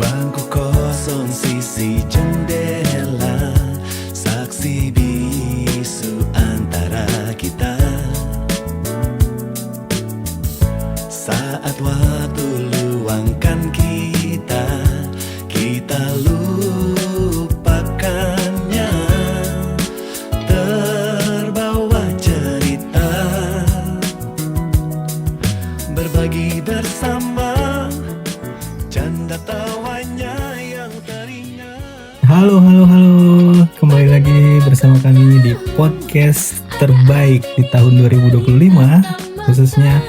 Bangku kosong sisi jendela, saksi bisu antara kita. Saat waktu luangkan kita lupakannya, terbawa cerita, berbagi bersama, canda tawanya yang teringat. Halo, kembali lagi bersama kami di podcast terbaik di tahun 2025, khususnya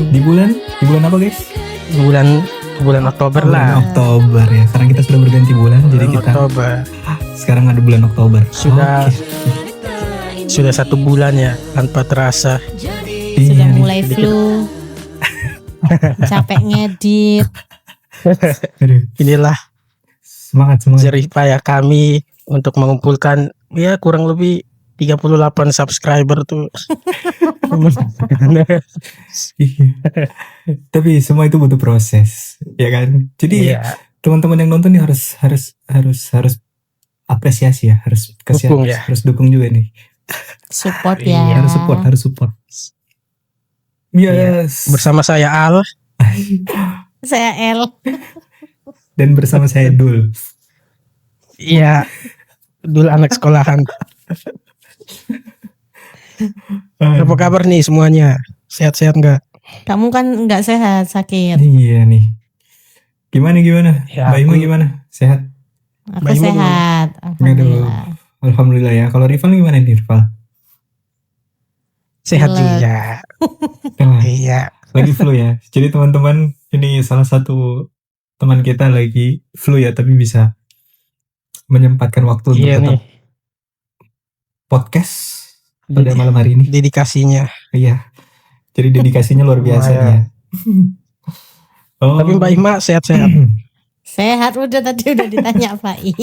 di bulan apa guys? Bulan Oktober Bulan lah. Oktober ya. Sekarang kita sudah berganti bulan, jadi kita Oktober. sekarang ada bulan Oktober. Sudah Oke. sudah 1 bulan ya tanpa terasa. Iya Sudah nih. mulai flu, capek ngedit. Aduh, Inilah semangat. jerih payah kami untuk mengumpulkan ya kurang lebih 38 subscriber tuh. Iya. Tapi semua itu butuh proses, ya kan? Jadi Iya, teman-teman yang nonton nih harus apresiasi ya, harus kasih, Dukung ya. harus dukung juga nih. Support Iya, ya. Harus support. Yes. bersama saya Al. Saya L. Dan bersama saya Dul. Iya. Dulu anak sekolahan. Apa kabar nih semuanya? Sehat-sehat enggak? Kamu kan nggak sehat, sakit. Iya nih. Gimana? Ya, Mbak Ima aku- gimana? Sehat? Aku Mbak Ima dulu. sehat. Alhamdulillah. Alhamdulillah ya. Kalau Rival gimana nih Rival? Sehat Pilek. juga. Nah, Iya. lagi flu ya. Jadi teman-teman, ini salah satu teman kita lagi flu ya, tapi bisa menyempatkan waktu untuk Iya tetap nih. podcast pada malam hari ini. Dedikasinya. Iya. Jadi dedikasinya luar biasa Lumayan. nih ya. Oh. Tapi Mbak Ima sehat-sehat. Sehat udah tadi udah ditanya Faiz.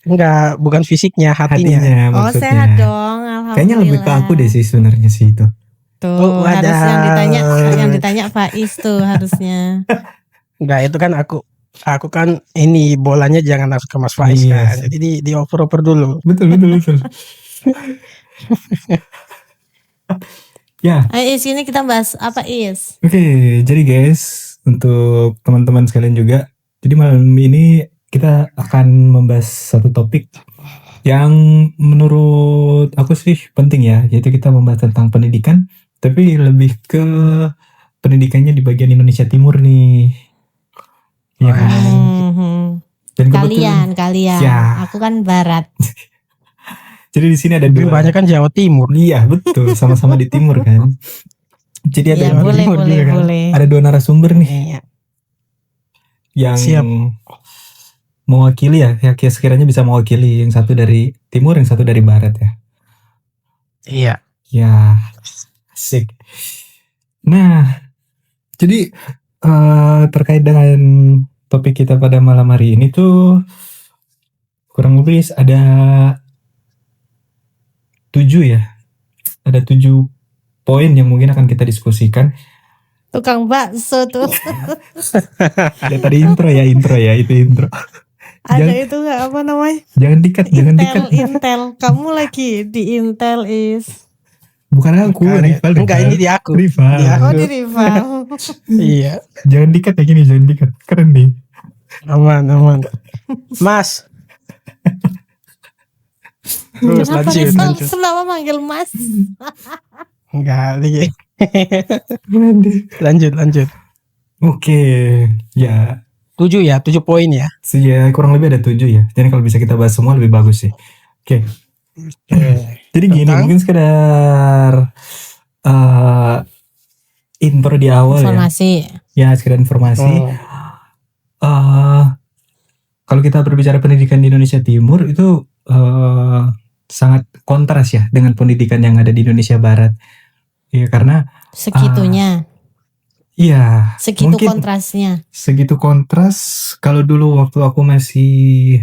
Enggak, bukan fisiknya, hatinya. Oh maksudnya. sehat dong, alhamdulillah. Kayaknya lebih ke aku deh sih sebenarnya sih itu. Tuh Oh, harus wadah. yang ditanya Faiz tuh harusnya. Enggak, itu kan aku kan ini bolanya jangan langsung ke Mas Faiz Iya kan. sih. Jadi di oper dulu. Betul. Ya, Ayo Is, ini kita bahas apa Is? oke. Jadi guys, untuk teman-teman sekalian juga, jadi malam ini kita akan membahas satu topik yang menurut aku sih penting ya, yaitu kita membahas tentang pendidikan, tapi lebih ke pendidikannya di bagian Indonesia Timur nih. Ya kan? Dan kebetulan, Kalian. Ya. Aku kan barat. jadi di sini ada Tapi dua. banyak kan Jawa Timur. Iya betul, sama-sama di timur kan. Jadi ada Iya, boleh, timur juga kan. boleh. Ada dua narasumber nih Iya. yang Siap. mewakili ya sekiranya bisa mewakili, yang satu dari timur, yang satu dari barat ya. Iya. Ya, asik. Nah, jadi terkait dengan topik kita pada malam hari ini tuh kurang lebih ada 7 ya. Ada 7 poin yang mungkin akan kita diskusikan. Tukang bakso tuh. Ada tadi intro ya, itu intro. Ada Jangan- itu nggak apa namanya? Jangan dikat. Intel. Kamu lagi di Intel Is. Bukan aku, Rival. Enggak, ini di aku. Rival. Di aku. Oh di rival. Iya. Jangan dikat ya gini, jangan dikat. Keren nih. Aman. Mas. Terus Kenapa lanjut. Kenapa manggil Mas? Enggak, lagi. Keren deh. Lanjut. Oke, ya 7 poin ya. ya kurang lebih ada 7 ya. Jadi kalau bisa kita bahas semua lebih bagus sih. Oke. Jadi gini, Tentang? mungkin sekedar intro di awal Informasi. ya. Ya, sekedar informasi. Kalau kita berbicara pendidikan di Indonesia Timur itu sangat kontras ya dengan pendidikan yang ada di Indonesia Barat. Ya karena Segitunya. iya Segitu mungkin kontrasnya. segitu kontras. Kalau dulu waktu aku masih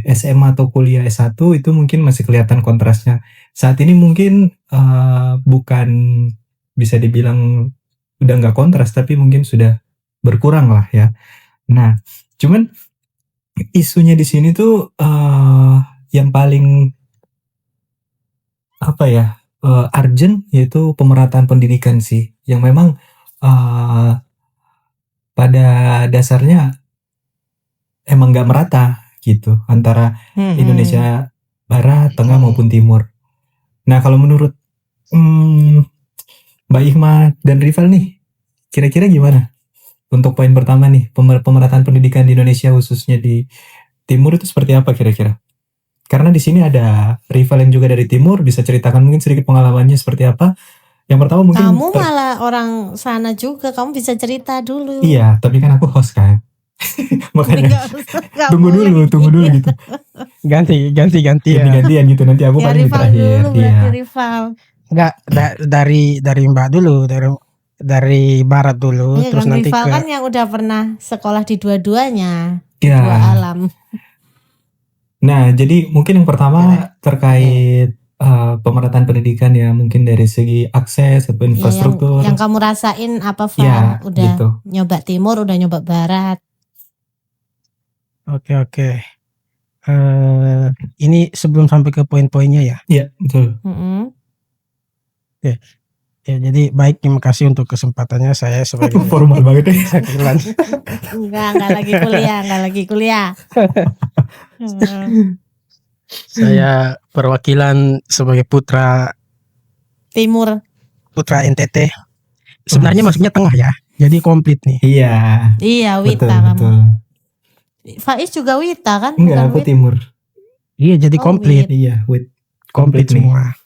SMA atau kuliah S1 itu mungkin masih kelihatan kontrasnya. Saat ini mungkin bukan bisa dibilang udah nggak kontras, tapi mungkin sudah berkurang lah ya. Nah, Cuman isunya di sini tuh yang paling apa ya, urgent yaitu pemerataan pendidikan sih, yang memang pada dasarnya emang nggak merata gitu antara Indonesia Barat, Tengah maupun Timur. Nah kalau menurut Mbak Ihma dan Rival nih, kira-kira gimana? Untuk poin pertama nih, pemerataan pendidikan di Indonesia khususnya di Timur itu seperti apa kira-kira? Karena di sini ada Rival yang juga dari Timur, bisa ceritakan mungkin sedikit pengalamannya seperti apa. Yang pertama mungkin Kamu malah orang sana juga, kamu bisa cerita dulu. Iya, tapi kan aku host kan. Makanya tunggu dulu gitu. Ganti ya. Ganti-gantian gitu, nanti aku Ya paling di rival terakhir. dulu, Iya. berarti rival. Enggak, dari Mbak dulu, dari Barat dulu, Iya terus kan, nanti rival ke kan yang udah pernah sekolah di dua-duanya, Iya. dua alam. Nah, jadi mungkin yang pertama terkait pemerataan pendidikan ya, mungkin dari segi akses atau Ya, infrastruktur. yang kamu rasain apa, Val? Ya, Udah gitu. nyoba Timur, udah nyoba Barat. Oke. Ini sebelum sampai ke poin-poinnya ya. Iya, betul. Ya, jadi baik, terima kasih untuk kesempatannya saya sebagai Formal banget ya. Sakilan. Enggak lagi kuliah. Saya perwakilan sebagai putra Timur. NTT. Sebenarnya masuknya tengah ya. Jadi komplit nih. Iya. Iya, Betul, Wita kamu. betul. Faiz juga Wita kan? Enggak, Bukan aku Wit? Timur. Iya, jadi Oh, komplit. Iya, Komplit nih. semua.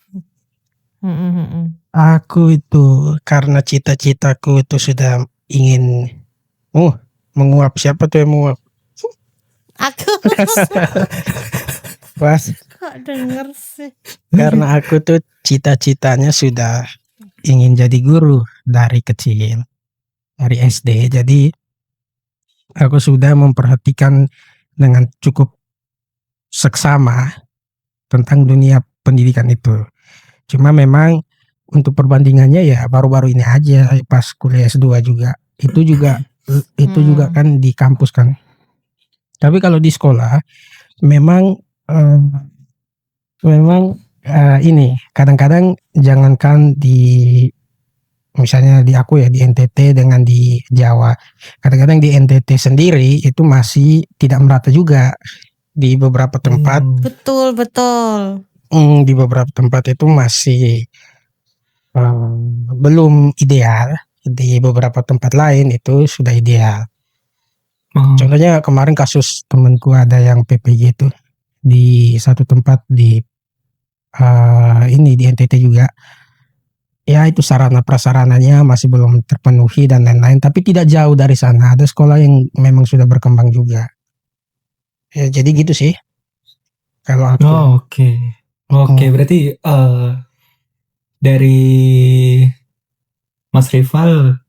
Aku itu karena cita-citaku itu sudah ingin menguap. Siapa tuh yang menguap? Aku Pas. kok denger sih? Karena aku tuh cita-citanya sudah ingin jadi guru dari kecil, dari SD. Jadi aku sudah memperhatikan dengan cukup seksama tentang dunia pendidikan itu. Cuma memang untuk perbandingannya ya baru-baru ini aja pas kuliah S2 juga. Itu juga kan di kampus kan. Tapi kalau di sekolah memang ini kadang-kadang jangankan di misalnya di aku ya di NTT dengan di Jawa, kadang-kadang di NTT sendiri itu masih tidak merata juga di beberapa tempat. Betul. Di beberapa tempat itu masih belum ideal. Di beberapa tempat lain itu sudah ideal. Contohnya kemarin kasus temanku ada yang PPG itu di satu tempat di NTT juga. Ya itu sarana prasarananya masih belum terpenuhi dan lain-lain. Tapi tidak jauh dari sana ada sekolah yang memang sudah berkembang juga. Ya, jadi gitu sih. Kalau aku. Oke, berarti dari Mas Rival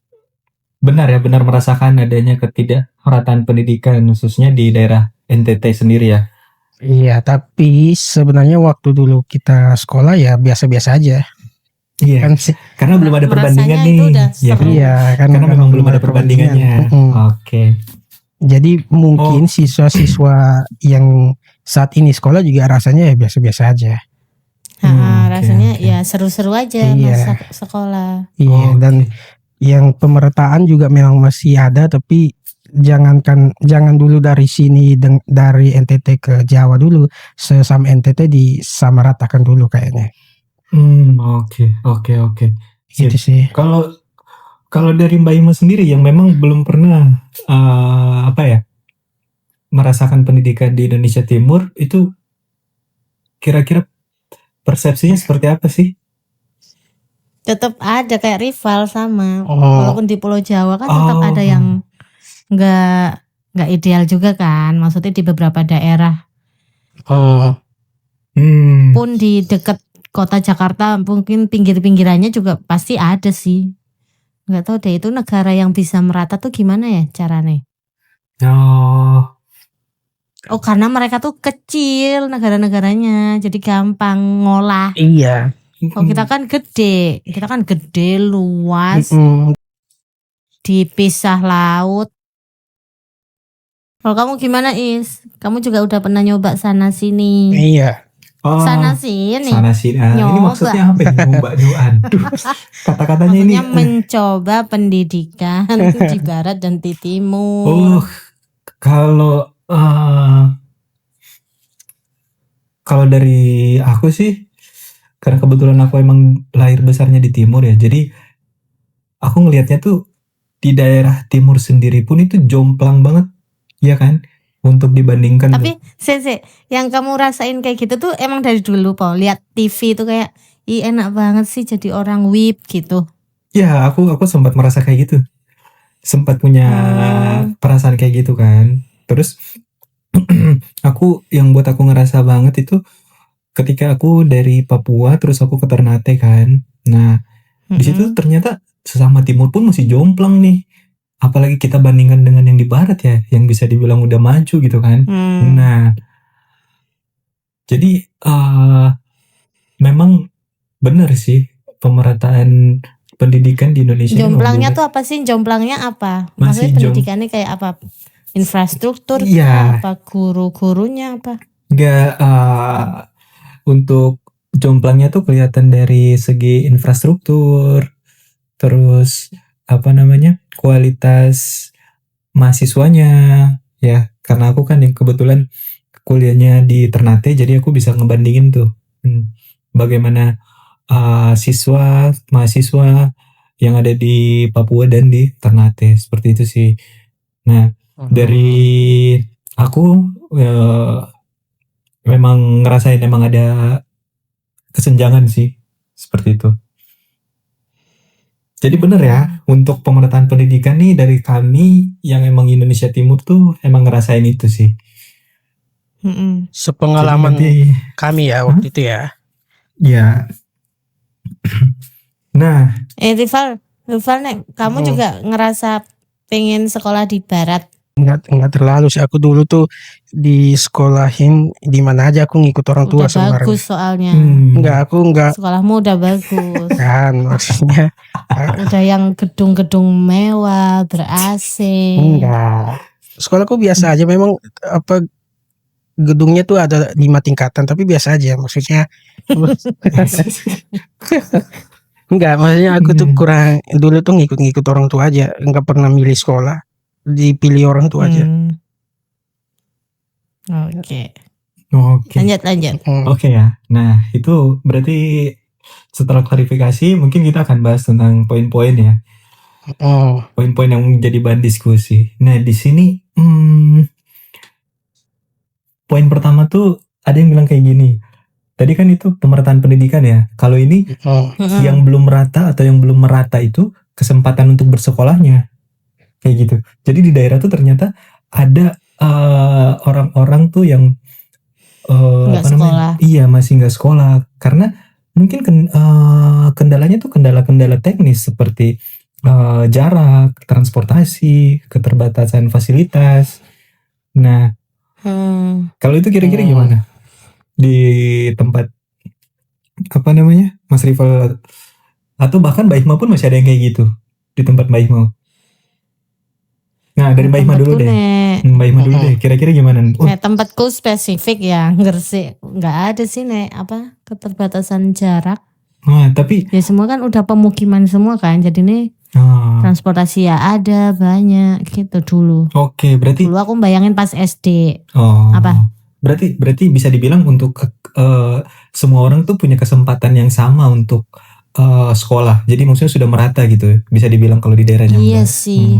benar merasakan adanya ketidakmerataan pendidikan khususnya di daerah NTT sendiri ya. Iya, tapi sebenarnya waktu dulu kita sekolah ya biasa-biasa aja. Iya. Kan sih. Karena belum ada perbandingan Merasanya nih. itu udah Ya, seru. Iya, karena memang belum ada perbandingannya. Oke. Jadi mungkin siswa-siswa yang saat ini sekolah juga rasanya ya biasa-biasa aja. Rasanya ya seru-seru aja masa sekolah. Iya, dan yang pemerataan juga memang masih ada, tapi jangan dulu dari sini dari NTT ke Jawa dulu, sesama NTT disamaratakan dulu kayaknya. Oke. Itu sih. Kalau dari Mbak Ima sendiri yang memang belum pernah merasakan pendidikan di Indonesia Timur, itu kira-kira persepsinya seperti apa sih? Tetap ada kayak rival sama. Oh. Walaupun di Pulau Jawa kan tetap ada yang nggak ideal juga kan. Maksudnya di beberapa daerah. Pun di dekat kota Jakarta mungkin pinggir-pinggirannya juga pasti ada sih. Nggak tahu deh itu negara yang bisa merata tuh gimana ya caranya? Oh karena mereka tuh kecil negara-negaranya, jadi gampang ngolah. Iya. Oh kita kan gede, luas, dipisah laut. Kalau kamu gimana Is? Kamu juga udah pernah nyoba sana sini. Iya. Oh, Sana sini. sana sini. Ini Nyoba. maksudnya apa ini? Nyoba. Aduh, kata-katanya ini. Maksudnya mencoba pendidikan di barat dan di timur. Oh, kalau kalau dari aku sih, karena kebetulan aku emang lahir besarnya di timur ya, jadi aku ngelihatnya tuh di daerah timur sendiri pun itu jomplang banget, ya kan? Untuk dibandingkan. Tapi yang kamu rasain kayak gitu tuh emang dari dulu po lihat TV tuh kayak enak banget sih jadi orang WIB gitu. Ya, aku sempat merasa kayak gitu. Sempat punya perasaan kayak gitu kan. Terus yang buat aku ngerasa banget itu ketika aku dari Papua terus aku ke Ternate kan. Nah, di situ ternyata sesama timur pun masih jomplang nih. Apalagi kita bandingkan dengan yang di barat ya, yang bisa dibilang udah maju gitu kan. Nah, jadi memang benar sih pemerataan pendidikan di Indonesia. Jomplangnya tuh apa sih? Jomplangnya apa? Maksudnya pendidikannya kayak apa? Infrastruktur Iya. apa? Guru-gurunya apa? Enggak, untuk jomplangnya tuh kelihatan dari segi infrastruktur, terus kualitas mahasiswanya ya, karena aku kan kebetulan kuliahnya di Ternate, jadi aku bisa ngebandingin tuh bagaimana mahasiswa yang ada di Papua dan di Ternate, seperti itu sih. Nah, dari aku memang ngerasain emang ada kesenjangan sih, seperti itu. Jadi bener ya, untuk pemerataan pendidikan nih dari kami yang emang Indonesia Timur tuh emang ngerasain itu sih. Sepengalaman kami ya waktu itu ya. Ya. Nah, Rival nih, kamu juga ngerasa pengen sekolah di barat? Enggak terlalu sih, aku dulu tuh di sekolahin di mana aja aku ngikut orang tua sebenarnya. Bagus soalnya. Aku enggak. Sekolahmu udah bagus. Kan maksudnya udah yang gedung-gedung mewah, ber-AC. Enggak. Sekolahku biasa aja, memang gedungnya tuh ada 5 tingkatan tapi biasa aja maksudnya. Enggak, maksudnya aku tuh kurang dulu tuh ngikut-ngikut orang tua aja, enggak pernah milih sekolah. Dipilih orang tua aja. Oke. Lanjut. Oke ya. Nah, itu berarti setelah klarifikasi mungkin kita akan bahas tentang poin-poin ya. Poin-poin yang menjadi bahan diskusi. Nah, di sini poin pertama tuh ada yang bilang kayak gini. Tadi kan itu pemerataan pendidikan ya. Kalau ini yang belum merata atau yang belum merata itu kesempatan untuk bersekolahnya. Kayak gitu. Jadi di daerah tuh ternyata ada orang-orang tuh yang masih nggak sekolah karena mungkin kendalanya tuh kendala-kendala teknis seperti jarak, transportasi, keterbatasan fasilitas. Nah, kalau itu kira-kira gimana di tempat Mas Rival atau bahkan Mbak Hikmah pun masih ada yang kayak gitu di tempat Mbak Hikmah? Nah, dari Mbak Hikmah dulu deh. Mbak Hikmah dulu deh. Kira-kira gimana? Tempatku spesifik ya, Gresik. Nggak ada sih keterbatasan jarak. Nah, tapi ya semua kan udah pemukiman semua kan. Jadi nih transportasi ya ada banyak gitu dulu. Oke, berarti dulu aku bayangin pas SD. Apa? Berarti bisa dibilang untuk semua orang tuh punya kesempatan yang sama untuk sekolah. Jadi maksudnya sudah merata gitu. Bisa dibilang kalau di daerahnya. Iya sih.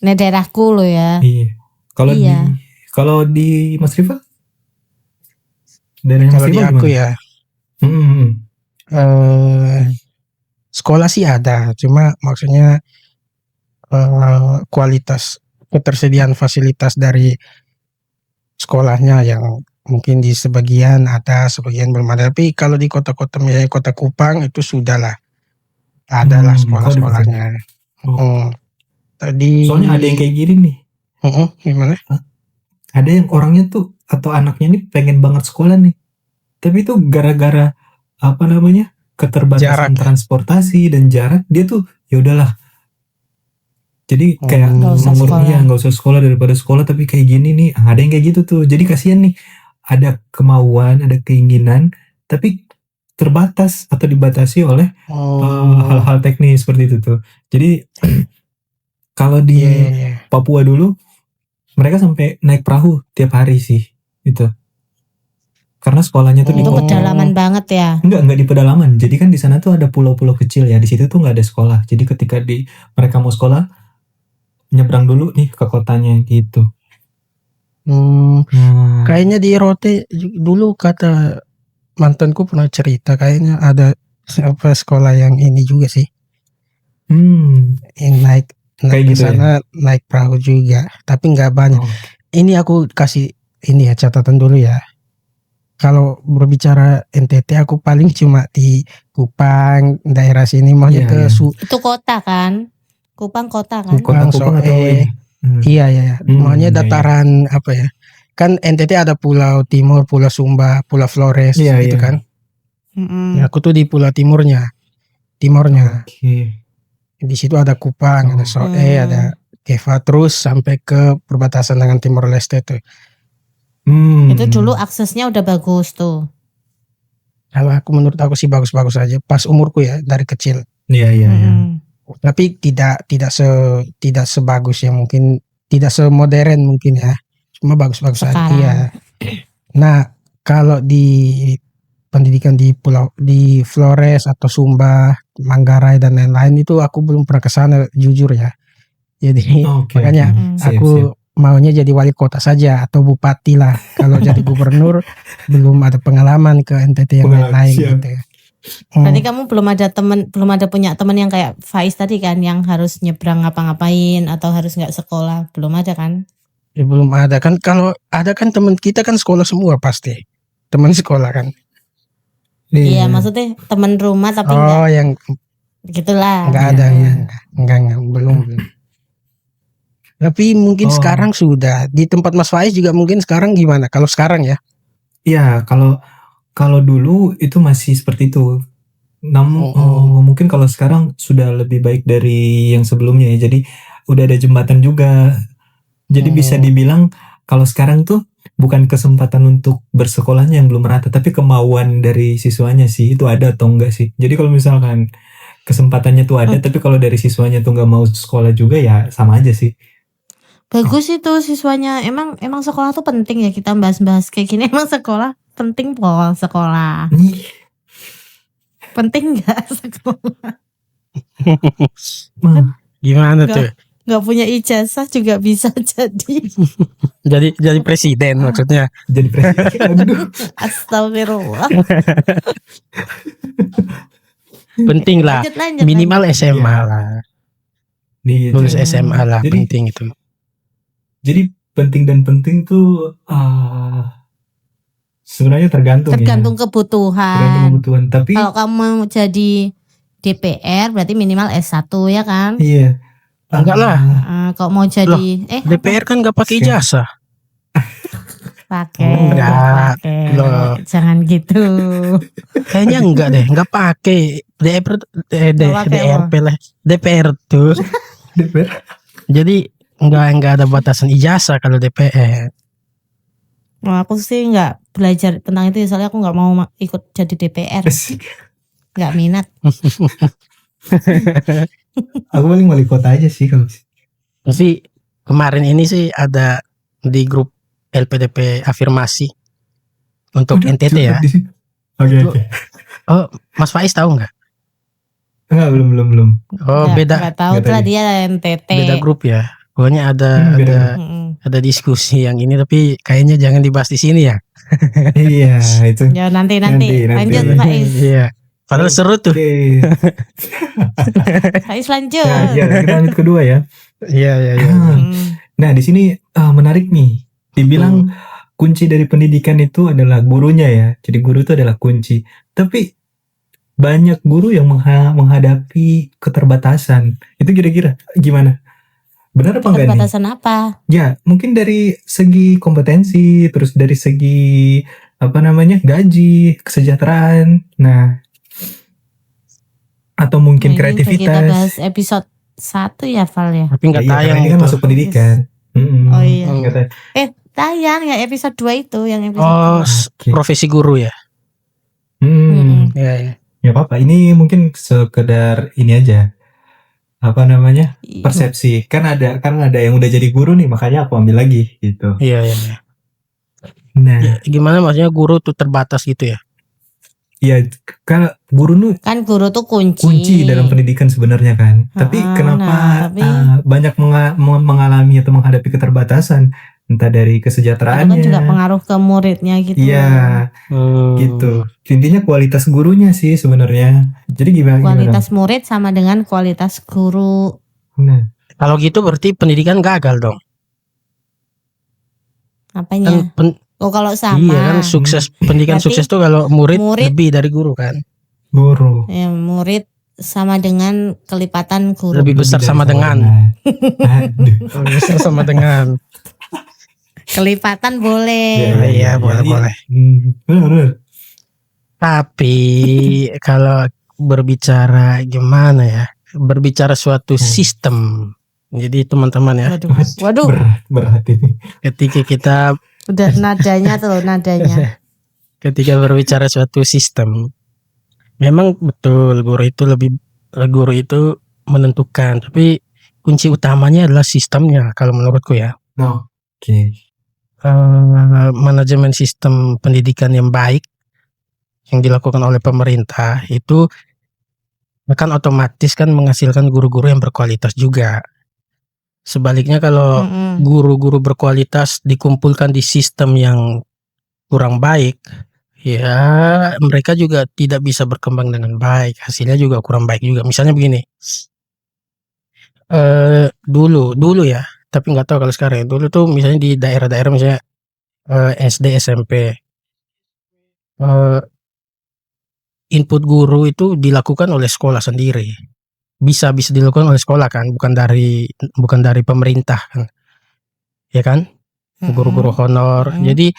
Nah, daerahku loh ya. Iya. Kalau di Mas Rifa? Kalau di aku ya. Sekolah sih ada, cuma maksudnya kualitas ketersediaan fasilitas dari sekolahnya yang mungkin di sebagian ada, sebagian belum ada. Tapi kalau di kota-kota misalnya kota Kupang itu sudah lah, adalah sekolah-sekolahnya. Tadi soalnya ada yang kayak gini nih. Gimana? Ada yang orangnya tuh atau anaknya nih pengen banget sekolah nih, tapi itu gara-gara keterbatasan transportasi dan jarak, dia tuh ya udahlah. Jadi kayak Nggak usah sekolah. nggak usah sekolah daripada sekolah, tapi kayak gini nih, ada yang kayak gitu tuh. Jadi kasihan nih, ada kemauan, ada keinginan, tapi terbatas atau dibatasi oleh hal-hal teknis seperti itu tuh. Jadi kalau di Iya. Papua dulu, mereka sampai naik perahu tiap hari sih, itu. Karena sekolahnya tuh di Itu Oh. pedalaman banget ya. Enggak di pedalaman. Jadi kan di sana tuh ada pulau-pulau kecil ya. Di situ tuh nggak ada sekolah. Jadi ketika mereka mau sekolah, nyebrang dulu nih ke kotanya gitu. Nah, Kayaknya di Rote dulu kata mantanku pernah cerita kayaknya ada apa sekolah yang ini juga sih, yang naik Kayak ke gitu ya? sana naik perahu juga, tapi nggak banyak. Oh. Ini aku kasih ini ya catatan dulu ya. Kalau berbicara NTT aku paling cuma di Kupang daerah sini, maunya Iya, ke iya. Itu kota kan? Kupang kota kan? Kota Kupang atau ini? Iya ya, maunya iya, dataran apa ya? Kan NTT ada Pulau Timur, Pulau Sumba, Pulau Flores Iya, gitu iya. kan. Mm-mm. Ya, aku tuh di Pulau Timurnya. Oke. Di situ ada Kupang, ada Soe, ada Keva, terus sampai ke perbatasan dengan Timor Leste tuh. Itu dulu aksesnya udah bagus tuh. Kalau menurut aku sih bagus-bagus aja. Pas umurku ya dari kecil. Iya, iya, iya. Mm-mm. Tapi tidak sebagus yang mungkin, tidak semodern mungkin ya. Cuma bagus-bagus aja. Sekarang. Iya. Nah, kalau di pendidikan di Flores atau Sumba, Manggarai dan lain-lain itu aku belum pernah ke sana jujur ya. Jadi Oke, makanya oke. Siap, aku siap. maunya jadi wali kota saja atau bupati lah. Kalau jadi gubernur belum ada pengalaman ke NTT yang Pengalaman, lain siap. gitu. Berarti kamu belum ada punya teman yang kayak Faiz tadi kan, yang harus nyebrang ngapa-ngapain atau harus nggak sekolah, belum ada kan? Ya, belum ada kan. Kalau ada kan teman kita kan sekolah semua pasti. Teman sekolah kan. Iya, maksudnya teman rumah tapi Oh, enggak yang gitulah. enggak ada ya. Enggak, belum. Tapi mungkin Oh. sekarang sudah di tempat Mas Faiz juga mungkin sekarang gimana? Kalau sekarang ya? Iya, kalau dulu itu masih seperti itu. Namun mungkin kalau sekarang sudah lebih baik dari yang sebelumnya ya. Jadi udah ada jembatan juga. Jadi bisa dibilang kalau sekarang tuh bukan kesempatan untuk bersekolahnya yang belum merata, tapi kemauan dari siswanya sih itu ada atau enggak sih. Jadi kalau misalkan kesempatannya tuh ada, tapi kalau dari siswanya tuh nggak mau sekolah juga ya sama aja sih. Bagus itu siswanya. Emang sekolah tuh penting ya, kita bahas-bahas kayak gini. Emang sekolah penting Pol, sekolah. Penting nggak sekolah? Gimana Enggak. tuh? Nggak punya ijazah juga bisa Jadi presiden maksudnya. Jadi presiden. Aduh. Astagfirullah. Penting lah. Lanjut. Minimal SMA Iya. lah. Nih, Lulus SMA lah, Jadi- penting itu. Jadi penting tuh sebenarnya tergantung Tergantung ya. Tergantung kebutuhan. kebutuhan. Tapi Kalau kamu mau jadi DPR berarti minimal S1 ya kan? iya. Enggak lah. Kalau mau jadi DPR kan gak pakai ijazah. pakai. Enggak. Pakai. Loh. Jangan gitu. Kayaknya enggak deh, enggak pakai Nggak pakai DRP lah. DPR tuh. DPR. Jadi enggak ada batasan ijazah kalau DPR. Nah, aku sih nggak belajar tentang itu soalnya aku nggak mau ikut jadi DPR, nggak minat. Aku paling wali kota aja sih kalau. Tapi kemarin ini sih ada di grup LPDP afirmasi untuk NTT ya. Oke. Oh, Mas Faiz tahu nggak? Enggak, belum. Oh, Nggak tahu Nggak lah tahu. dia NTT. beda grup ya. Pokoknya Beda. ada diskusi yang ini, tapi kayaknya jangan dibahas di sini ya. Iya, itu. Ya nanti Nanti. lanjut Pak Is. Iya. Padahal seru tuh. Oke. Pak Is lanjut. Nah, ya, kita lanjut kedua ya. Iya. Nah, di sini menarik nih. Dibilang kunci dari pendidikan itu adalah gurunya ya. Jadi guru itu adalah kunci. Tapi banyak guru yang menghadapi keterbatasan. Itu kira-kira gimana? Benar apa enggak nih? Keterbatasan apa? Ya, mungkin dari segi kompetensi, terus dari segi gaji, kesejahteraan. Nah, atau mungkin Nah, ini kita bahas kreativitas. episode 1 ya Val ya. Tapi nggak Ya, iya, tayang karena ini kan itu. masuk pendidikan. Oh iya. Nggak tayang. Tayang ya episode 2 itu yang episode Oh, 2. Oke. profesi guru ya. Mm-mm. Ya, ya. Ya apa-apa. Ini mungkin sekedar ini aja. Apa namanya? Persepsi. Kan ada yang udah jadi guru nih, makanya aku ambil lagi gitu. Iya, iya, iya. Nah, Ya, gimana maksudnya guru tuh terbatas gitu ya? ya kan guru tuh Kan guru tuh kunci dalam pendidikan sebenarnya kan. Tapi kenapa tapi banyak mengalami atau menghadapi keterbatasan, entah dari itu kan kesejahteraannya. juga pengaruh ke muridnya gitu. Iya, gitu. Intinya kualitas gurunya sih sebenarnya. Jadi gimana? Kualitas murid sama dengan kualitas guru. Nah, Kalau gitu berarti pendidikan gagal dong. Apanya? Kan Oh kalau sama. iya kan sukses pendidikan Berarti sukses tuh kalau murid murid- lebih dari guru kan. guru. Ya, murid sama dengan kelipatan guru. Lebih besar Lebih dari sama dengan. Aduh. Lebih besar sama dengan. Kelipatan boleh. Iya, boleh. Bener. Tapi kalau berbicara gimana ya? Berbicara suatu sistem. Jadi teman-teman ya, Waduh, Berat ini. ketika kita udah nadanya tuh nadanya. ketika berbicara suatu sistem, memang betul guru itu menentukan, tapi kunci utamanya adalah sistemnya kalau menurutku ya. Oke. Manajemen sistem pendidikan yang baik yang dilakukan oleh pemerintah itu akan otomatis kan menghasilkan guru-guru yang berkualitas juga. Sebaliknya kalau Mm-mm. guru-guru berkualitas dikumpulkan di sistem yang kurang baik, ya mereka juga tidak bisa berkembang dengan baik, hasilnya juga kurang baik juga. Misalnya begini, dulu ya, tapi nggak tahu kalau sekarang. Dulu tuh misalnya di daerah-daerah misalnya SD SMP, input guru itu dilakukan oleh sekolah sendiri. Bisa dilakukan oleh sekolah kan, bukan dari pemerintah kan, ya kan? Guru-guru honor. Jadi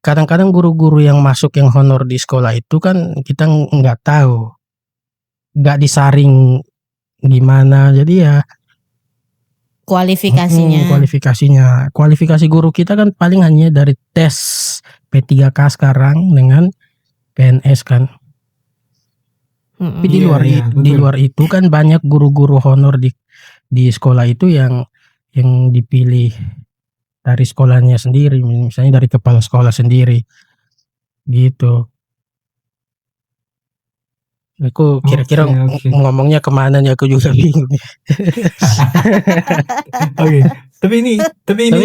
kadang-kadang guru-guru yang masuk yang honor di sekolah itu kan kita nggak tahu, nggak disaring gimana. Jadi ya kualifikasi guru kita kan paling hanya dari tes P3K sekarang dengan PNS kan. Tapi di luar itu kan banyak guru-guru honor di sekolah itu yang dipilih dari sekolahnya sendiri, misalnya dari kepala sekolah sendiri gitu. Aku kira-kira Oke. ngomongnya kemana nih, aku juga bingung. Oke. Tapi ini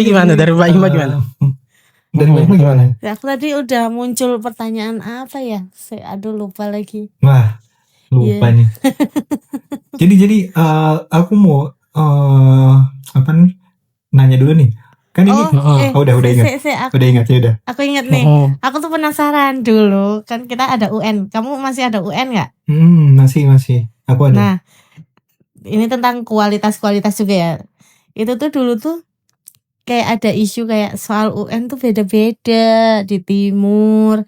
gimana? Dari Mbak Ima gimana? Dari Mbak Ima gimana? Ya, aku tadi udah muncul pertanyaan apa ya? Aduh lupa lagi. Wah, lupa nih. Jadi aku mau apa nih? Nanya dulu nih. Kan ini udah ingat. Udah ingat ya udah. Aku ingat nih. Aku tuh penasaran dulu. Kan kita ada UN. Kamu masih ada UN nggak? Masih. Aku ada. Nah, ini tentang kualitas juga ya. Itu tuh dulu tuh kayak ada isu kayak soal UN tuh beda-beda di timur,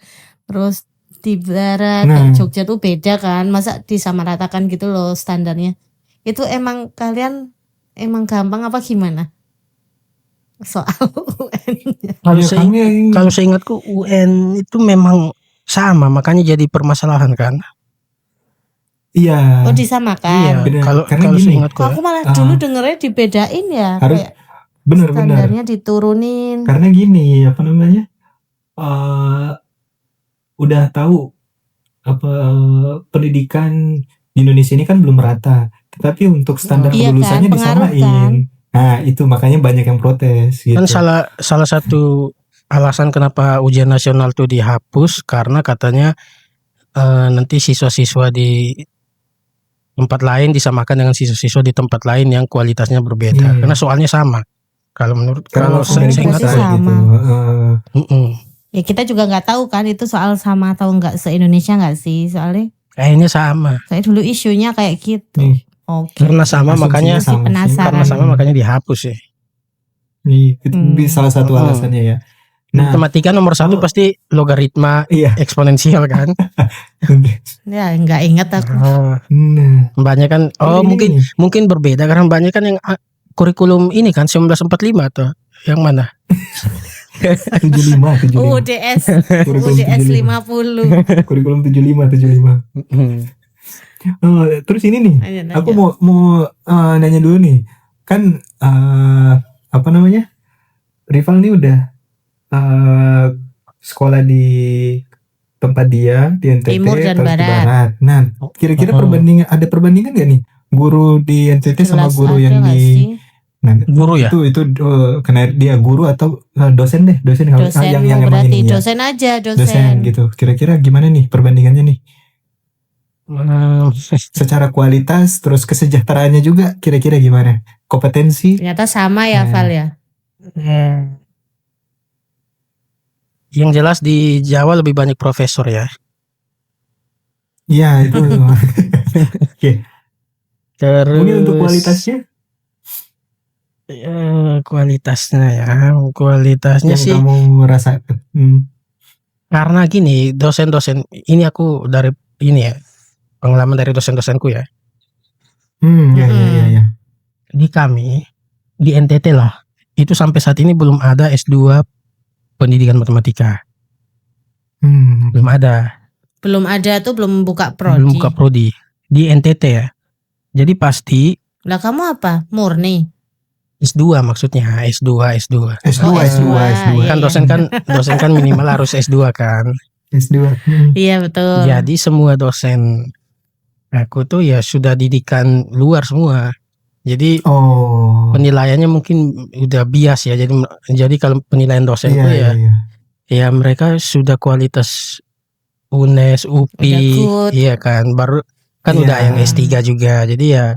terus di barat, kayak Jogja tuh beda kan. Masa disamaratakan gitu loh standarnya. Itu emang kalian emang gampang apa gimana? Soal UN-nya. Kalau seingatku UN itu memang sama, makanya jadi permasalahan kan. Iya. Oh disamakan. Iya. Kalau seingatku. Aku malah dulu dengernya dibedain ya. Harus kayak bener. standarnya diturunin. Karena gini, apa namanya? Udah tahu apa pendidikan di Indonesia ini kan belum merata. Tetapi untuk standar kelulusannya kan, disamain. Kan? Nah, itu makanya banyak yang protes gitu. Kan salah satu alasan kenapa ujian nasional tuh dihapus karena katanya nanti siswa-siswa di tempat lain disamakan dengan siswa-siswa di tempat lain yang kualitasnya berbeda. Karena soalnya sama. Kalau saya ingat gitu. Ya kita juga nggak tahu kan itu soal sama atau enggak se-Indonesia nggak sih soalnya. Kayaknya sama. Kayak dulu isunya kayak gitu. Oke. Karena sama makanya penasaran. dihapus ya. Itu salah satu alasannya ya. Nah, Matematika nomor 1 Oh. pasti logaritma iya. eksponensial kan. Ya nggak ingat aku. Nah, Banyak kan. Oh, ini mungkin nih. mungkin berbeda karena banyak kan yang kurikulum ini kan 1945 atau yang mana? 75. UDS Kurikulum UDS 75. 50. Kurikulum 75. Terus ini nih, Lanjut, aku lanjut. mau nanya dulu nih. Kan apa namanya? Rival nih udah sekolah di tempat dia di NTT Timur dan terus ke Barat. barat. Nah, kira-kira ada perbandingan gak nih? Guru di NTT sama Jelas guru ada yang nggak di sih? nah, Guru ya? itu karena dia guru atau dosen deh, dosen kalau Dosen yang mau emang berarti ini ya. dosen aja Dosen dosen. gitu. Kira-kira gimana nih perbandingannya nih? Secara kualitas terus kesejahteraannya juga kira-kira gimana? Kompetensi? Ternyata sama ya Nah. Val ya. Yang jelas di Jawa lebih banyak profesor ya. Iya, itu. Terus Mungkin untuk kualitasnya kualitasnya ya, kualitasnya yang sih kamu rasakan. karena gini, dosen-dosen ini aku dari ini ya, pengalaman dari dosen-dosenku ya. Iya. Di kami di NTT lah, itu sampai saat ini belum ada S2 pendidikan matematika. Belum ada. Belum ada tuh belum buka Belum prodi. buka prodi di NTT ya. Jadi pasti Lah kamu apa? Murni. S2 maksudnya, S2. S2. Iya. Kan dosen kan minimal harus S2 kan. S2. Iya betul. Jadi semua dosen aku tuh ya sudah didikan luar semua. Jadi Oh. penilaiannya mungkin udah bias ya. Jadi kalau penilaian dosen tuh Iya. ya mereka sudah kualitas UNES, UPI, Udah good. iya kan. Baru kan Iya. udah yang S3 juga. Jadi ya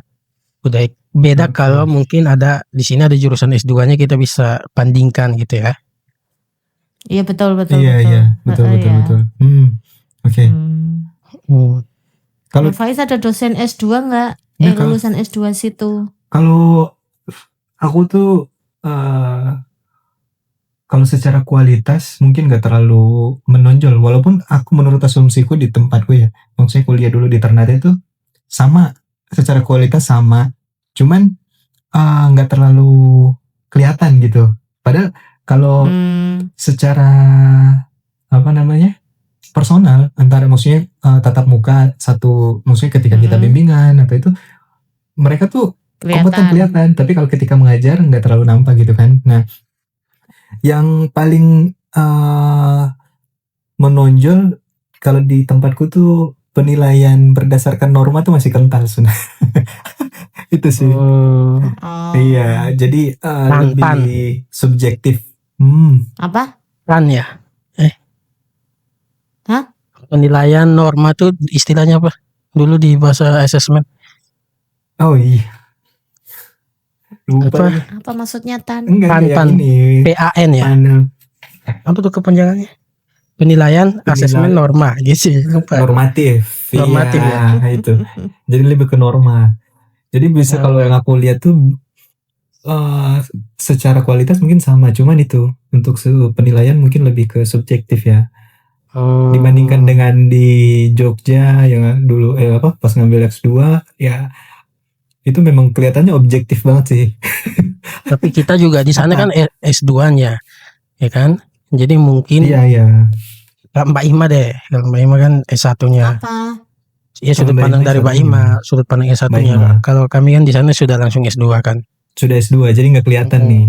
udah beda Oke. kalau mungkin ada di sini ada jurusan S2-nya kita bisa bandingkan gitu ya. Iya betul. Iya, betul. Oke. Kalau Kalau Faiz ada dosen S2 nggak? Nggak, kalau- Lulusan S2 situ. Kalau aku tuh kalau secara kualitas mungkin gak terlalu menonjol, walaupun aku menurut asumsiku di tempatku ya, maksudnya kuliah dulu di Ternate itu sama, secara kualitas sama, cuman nggak terlalu kelihatan gitu. Padahal kalau secara apa namanya personal antara maksudnya tatap muka satu, maksudnya ketika kita bimbingan apa itu mereka tuh kompeten kelihatan, tapi kalau ketika mengajar nggak terlalu nampak gitu kan. Nah, yang paling menonjol kalau di tempatku tuh penilaian berdasarkan norma tuh masih kental sebenarnya. Itu sih. Oh. Iya, jadi lebih subjektif. Apa? Kan ya. Hah? Penilaian norma tuh istilahnya apa? Dulu di bahasa asesmen. Oh iya. Lupa. Apa maksudnya Tan? Enggak Pan. ini. PAN ya. Panel. Apa tuh kepanjangannya? Penilaian asesmen norma gitu. Lupa. Normatif. Normatif Iya, itu. Jadi lebih ke norma. Jadi bisa kalau yang aku lihat tuh secara kualitas mungkin sama, cuman itu untuk penilaian mungkin lebih ke subjektif ya. Dibandingkan dengan di Jogja yang dulu pas ngambil X2 ya itu memang kelihatannya objektif banget sih. Tapi kita juga di sana kan S2-nya, ya kan? Jadi mungkin Iya. Mbak Ima deh, kalau Mbak Ima kan S1-nya. Apa? Ya sudut Mbak pandang Ima dari Mbak S1-nya. Ima, sudut pandang Mbak S1-nya. Ima. Kalau kami kan di sana sudah langsung S2 kan. Sudah S2 jadi nggak kelihatan nih.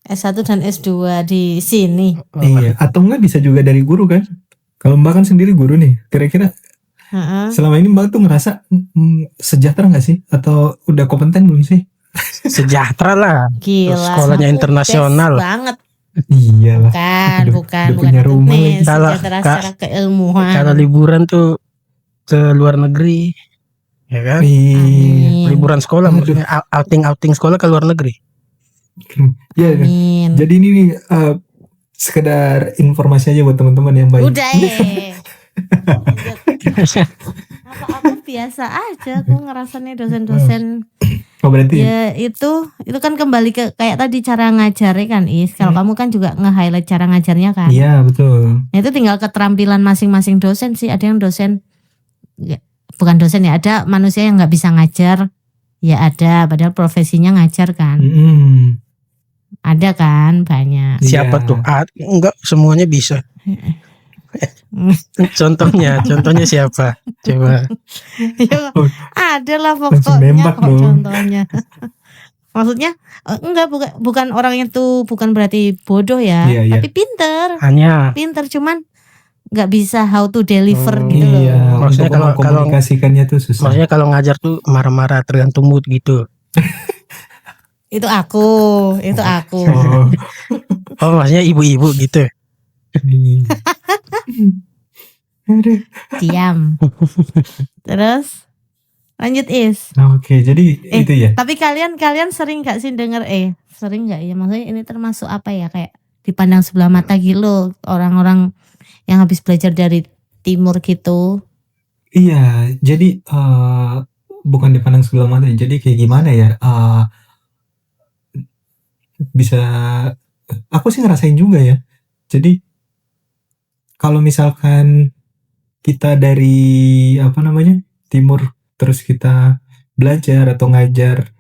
S1 dan S2 di sini. Iya, atau enggak bisa juga dari guru kan? Kalau Mbak kan sendiri guru nih, kira-kira selama ini Mbak tuh ngerasa sejahtera nggak sih? Atau udah kompeten belum sih? Sejahtera lah. Gila. Sekolahnya aku internasional. best banget. Iyalah. Bukan udah punya itu rumah nih, lagi. sejahtera secara keilmuan. Kalau liburan tuh ke luar negeri, ya kan? Iya. Liburan sekolah, Aduh. maksudnya outing sekolah ke luar negeri. Iya. Amin. Jadi ini nih sekedar informasi aja buat teman-teman yang baik. Udah apa aku biasa aja, aku ngerasa nih dosen-dosen Oh berarti Ya itu kan kembali ke kayak tadi cara ngajarnya kan Is. Kalau kamu kan juga nge-highlight cara ngajarnya kan. iya betul. Nah, itu tinggal keterampilan masing-masing dosen sih. Ada yang dosen bukan dosen ya, ada manusia yang nggak bisa ngajar. Ya ada, padahal profesinya ngajar kan. Ada kan banyak. Siapa Iya. tuh? Enggak semuanya bisa. Contohnya siapa? Coba. Ya, ada lah Langsung pokoknya nembak kok dong. contohnya. Maksudnya enggak bukan orang itu bukan berarti bodoh ya, Iya, iya. tapi pinter Hanya cuman nggak bisa how to deliver gitu loh. Iya, Maksudnya untuk kalau- mengkomunikasikannya tuh susah. maksudnya kalau ngajar tuh marah-marah tergantung mood gitu. Itu aku. Oh, Oh, maksudnya ibu-ibu gitu. iya. Aduh. Diam. Terus lanjut Is. Oke, jadi itu ya. Tapi kalian sering gak sih denger sering gak ya? Maksudnya ini termasuk apa ya, kayak dipandang sebelah mata gitu loh, orang-orang yang habis belajar dari timur gitu. Iya, jadi bukan dipandang sebelah mata. Jadi kayak gimana ya? Bisa, aku sih ngerasain juga ya. Jadi kalau misalkan kita dari apa namanya timur terus kita belajar atau ngajar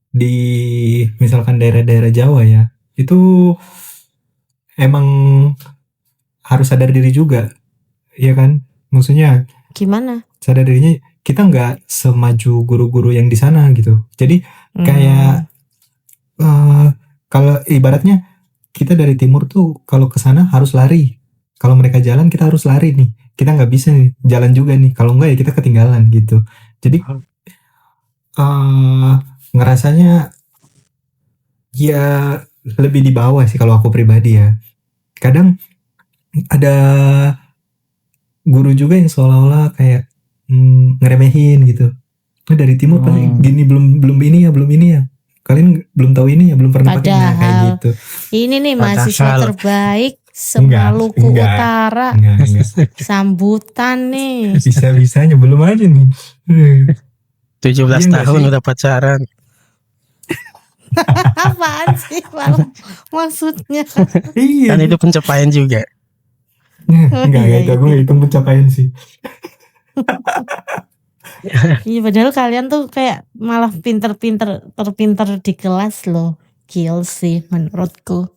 di misalkan daerah-daerah Jawa ya, itu emang harus sadar diri juga, ya kan? Maksudnya Gimana? sadar dirinya kita nggak semaju guru-guru yang di sana gitu. Jadi kayak kalau ibaratnya kita dari timur tuh kalau ke sana harus lari. Kalau mereka jalan kita harus lari nih. Kita nggak bisa nih jalan juga nih. Kalau nggak ya kita ketinggalan gitu. Jadi ngerasanya ya lebih di bawah sih kalau aku pribadi ya. Kadang ada guru juga yang seolah-olah kayak ngeremehin gitu. Oh, dari timur pasti gini, belum ini ya. Kalian belum tahu ini ya, belum pernah pakai kayak Padahal gitu. ini nih Padahal. mahasiswa terbaik se-Maluku Enggak. Utara. Enggak. Sambutan nih. Bisa-bisanya belum aja nih. 17 Iya nggak tahun sih? udah pacaran. Apaan sih maksudnya? Iya. Kan itu pencapaian juga. Enggak, Iya, itu iya. aku nggak hitung pencapaian sih. Iya padahal kalian tuh kayak malah terpinter di kelas loh. Gil sih menurutku.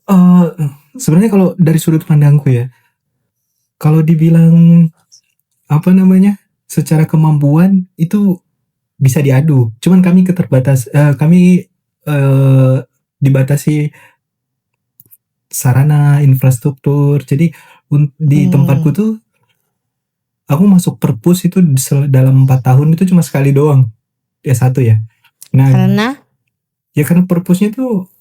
Sebenarnya kalau dari sudut pandangku ya, kalau dibilang apa namanya secara kemampuan itu bisa diadu. Cuman kami dibatasi sarana infrastruktur. Jadi di tempatku tuh aku masuk perpus itu dalam 4 tahun itu cuma sekali doang. S1 ya. Nah, karena perpusnya tuh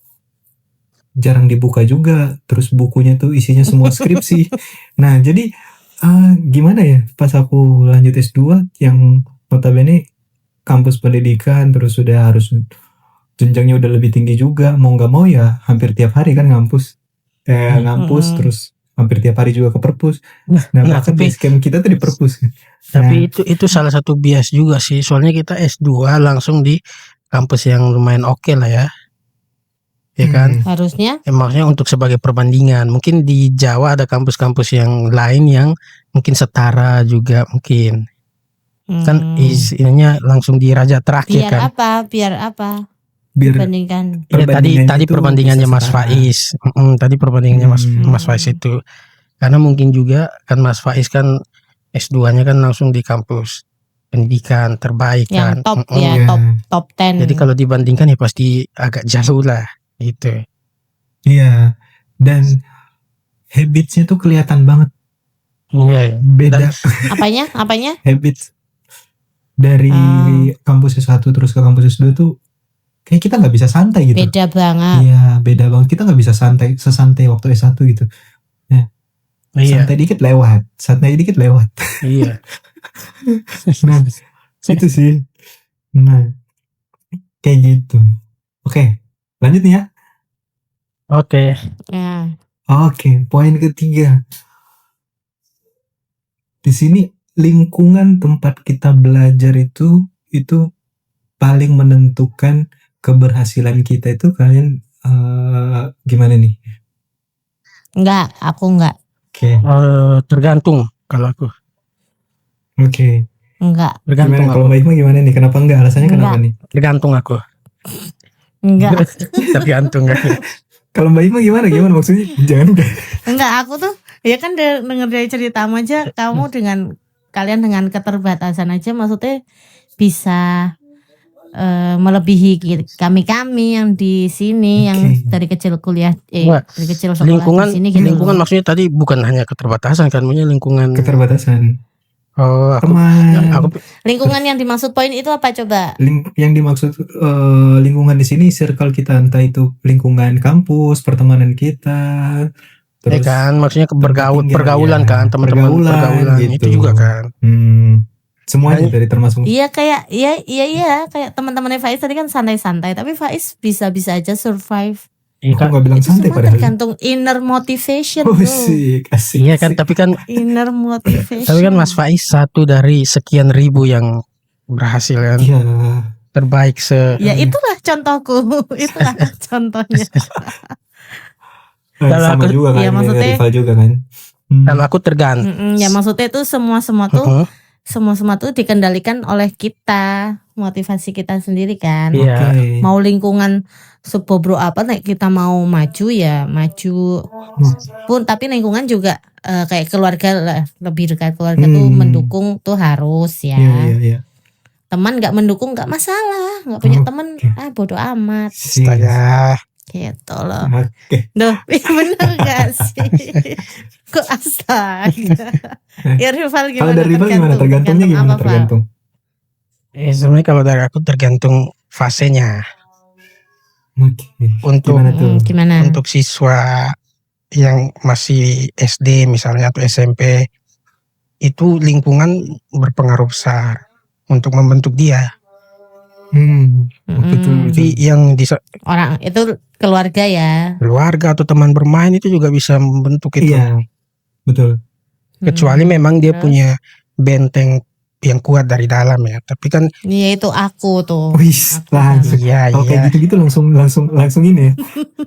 jarang dibuka juga, terus bukunya tuh isinya semua skripsi. Nah, jadi gimana ya, pas aku lanjut S2 yang notabene kampus pendidikan terus sudah harus jenjangnya udah lebih tinggi juga, mau nggak mau ya hampir tiap hari kan ngampus terus hampir tiap hari juga ke perpus. Nah, bahkan tapi- base camp kita tuh di perpus. Tapi itu salah satu bias juga sih. Soalnya kita S2 langsung di kampus yang lumayan oke lah ya. Ya kan? Harusnya Maksudnya untuk sebagai perbandingan. Mungkin di Jawa ada kampus-kampus yang lain yang mungkin setara juga mungkin. Kan istilahnya langsung di raja terakhir kan. biar apa? Biar Dibandingkan. Ya, tadi perbandingannya tuh perbandingannya bisa Mas setara. Faiz. Tadi perbandingannya Mas Faiz Hmm. itu. Karena mungkin juga kan Mas Faiz kan S2-nya kan langsung di kampus pendidikan terbaik kan. Yang top Mm-mm. ya, Iya. top 10. Jadi kalau dibandingkan ya pasti agak jauh lah gitu. Iya, dan habitsnya tuh kelihatan banget Iya. beda. Apanya? Habits dari kampus S1 terus ke kampus S2 tuh kayak kita nggak bisa santai gitu. Beda banget. Iya, beda banget. Kita nggak bisa sesantai waktu S1 gitu. Iya. Santai dikit lewat. Iya. Nah, itu sih. Nah, kayak gitu. Oke, lanjut nih ya. Oke. Ya. Oke, poin ketiga. Di sini lingkungan tempat kita belajar itu paling menentukan keberhasilan kita itu kalian gimana nih? Enggak, aku enggak. Oke. Tergantung kalau aku. Oke. Enggak. Tergantung Gimana kalau aku. Mbak Ima gimana nih? Kenapa enggak? Alasannya Enggak. kenapa nih? Tergantung aku. Enggak. Tergantung aku. Kalau Mbak Ima gimana? Gimana maksudnya? Jangan enggak. Enggak, aku tuh ya kan denger dari ceritamu aja kamu kalian dengan keterbatasan aja maksudnya bisa melebihi kami yang di sini yang Oke. dari kecil kuliah Wah, dari kecil sekolah Lingkungan di sini gitu lingkungan loh. maksudnya tadi bukan hanya keterbatasan kan, maksudnya lingkungan. Keterbatasan. Oh, Teman. aku Lingkungan yang dimaksud poin itu apa coba? Yang dimaksud lingkungan di sini circle kita, entah itu lingkungan kampus, pertemanan kita, ya kan, maksudnya tinggal, pergaulan ya, kan, teman-teman pergaulan gitu. itu juga kan. Semuanya dari termasuk. Iya kayak iya kayak teman-temannya Faiz tadi kan santai-santai tapi Faiz bisa-bisa aja survive. Iya Aku kan, nggak bilang Itu santai semua padahal. tergantung inner motivation Oh bro. sih, asik. iya kan, tapi kan Inner motivation. tapi kan Mas Faiz satu dari sekian ribu yang berhasil kan, Iya. terbaik Ya itulah contohku. Itulah contohnya. Kalau Sama aku- juga kan, iya, maksudnya- rival juga kan. kalau aku tergantung. Ya maksudnya itu semua tuh dikendalikan oleh kita, motivasi kita sendiri kan. Iya. Oke. Mau lingkungan sebobro apa nek kita mau maju ya maju pun tapi lingkungan juga kayak keluarga lah, lebih dekat keluarga tuh mendukung tuh harus ya. Iya. Teman nggak mendukung nggak masalah, nggak punya Oke. teman bodo amat Sih. Astaga. gitu loh. Oke. Duh, bener gak sih? Kok astaga? Ya rival gimana? Kalau dari rival gimana? Tergantungnya gimana? apa, Val? Tergantung. Sebenarnya kalau dari aku tergantung fasenya. Oke. Untuk Gimana tuh? Gimana? untuk siswa yang masih SD misalnya atau SMP, itu lingkungan berpengaruh besar untuk membentuk dia. Betul. Tapi yang di Orang itu keluarga ya. keluarga atau teman bermain itu juga bisa membentuk itu. Iya. Betul. Kecuali memang dia Terus? punya benteng yang kuat dari dalam ya. Tapi kan Iya itu aku tuh. Wis, Aku langsung. iya Kalau kayak gitu langsung ini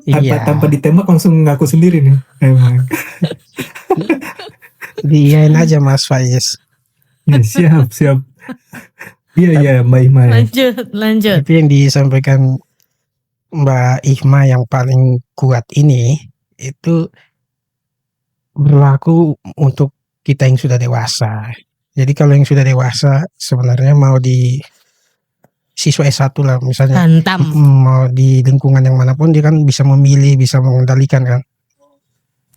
ya. iya. Tanpa ditembak langsung ngaku sendiri nih. Emang. Diiyain aja Mas Faiz. Ya, siap. Iya Mbak Ima. Ya. Lanjut. Tapi yang disampaikan Mbak Ihma yang paling kuat ini itu berlaku untuk kita yang sudah dewasa. Jadi kalau yang sudah dewasa sebenarnya mau di siswa S1 lah misalnya, Hantam. mau di lingkungan yang manapun dia kan bisa memilih, bisa mengendalikan kan.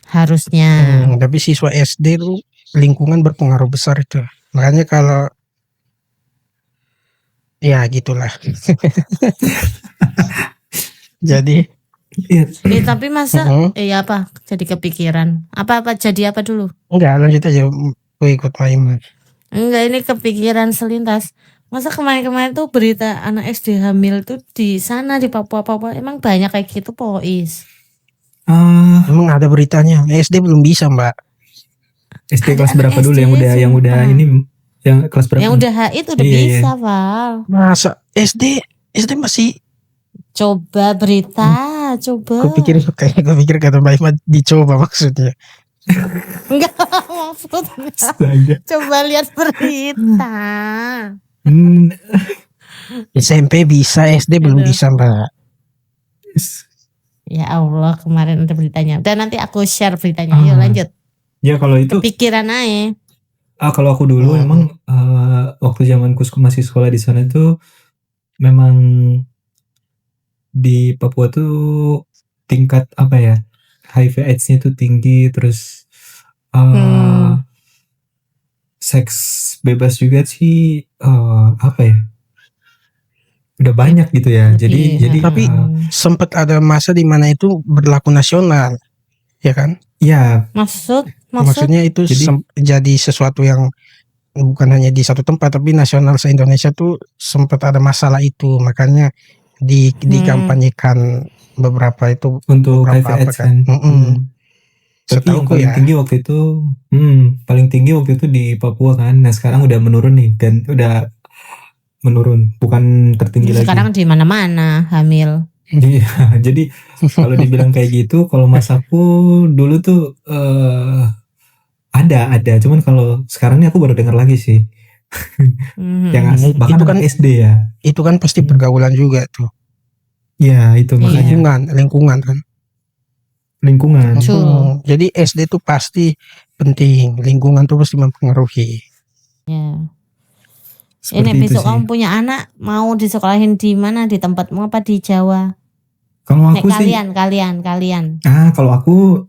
Harusnya. Tapi siswa SD itu lingkungan berpengaruh besar itu. Makanya kalau ya gitulah. Jadi Iya. Tapi masa apa? Jadi kepikiran. Apa jadi apa dulu? enggak, lanjut aja. Gue ikut Maim. Enggak, ini kepikiran selintas. Masa kemarin-kemarin tuh berita anak SD hamil tuh di sana di Papua emang banyak kayak gitu Pois. Emang ada beritanya. SD belum bisa, Mbak. SD Ada kelas anak berapa dulu SD, yang udah sumpah. ini yang kelas berapa? Yang udah HI tuh udah Iya, bisa, Val. Masa SD masih Coba berita, coba. gue pikir kata Mbak Ima dicoba maksudnya. Enggak maksudnya. Astaga. Coba lihat berita. SMP bisa, SD belum Aduh. bisa, Mbak. Ya Allah, kemarin ada beritanya. Dan nanti aku share beritanya. Yuk lanjut. Ya kalau itu Pikiran aja. kalau aku dulu emang waktu zamanku masih sekolah di sana tuh memang di Papua tuh tingkat apa ya, HIV AIDS-nya tuh tinggi, terus seks bebas juga sih, apa ya, udah banyak gitu ya. Jadi Tapi sempat ada masa di mana itu berlaku nasional, ya kan? ya Maksudnya itu Jadi- jadi sesuatu yang bukan hanya di satu tempat, tapi nasional se-Indonesia tuh sempat ada masalah itu, makanya dikampanyekan beberapa itu untuk HIV beberapa AIDS kan. kan. Tapi yang Setahuku paling ya. tinggi waktu itu di Papua kan. Nah sekarang udah menurun nih, dan udah menurun, bukan tertinggi lagi. Sekarang di mana-mana hamil. Iya, jadi kalau dibilang kayak gitu, kalau masaku dulu tuh ada, cuman kalau sekarang ini aku baru dengar lagi sih. Mhm. Yang bahkan Itu kan- anak SD ya. Itu kan pasti pergaulan juga tuh. Iya, itu Iya. makanya Lingkungan kan. lingkungan. Betul. Jadi SD tuh pasti penting. Lingkungan tuh pasti mempengaruhi. Ya. Seperti Ini itu besok sih. kamu punya anak mau disekolahin di mana? Di tempatmu apa di Jawa? Kalau Nek aku sih, kalian. kalau aku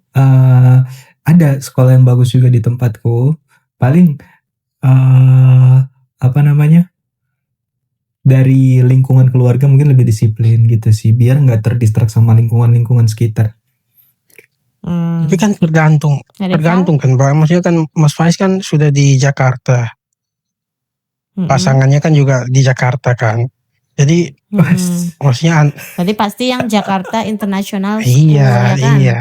ada sekolah yang bagus juga di tempatku. Paling apa namanya, dari lingkungan keluarga mungkin lebih disiplin gitu sih, biar nggak terdistrak sama lingkungan sekitar. Tapi kan tergantung kan, Bang. Maksudnya kan Mas Faiz kan sudah di Jakarta. Pasangannya kan juga di Jakarta kan. Jadi maksudnya Jadi pasti yang Jakarta International School, iya, ya kan? iya.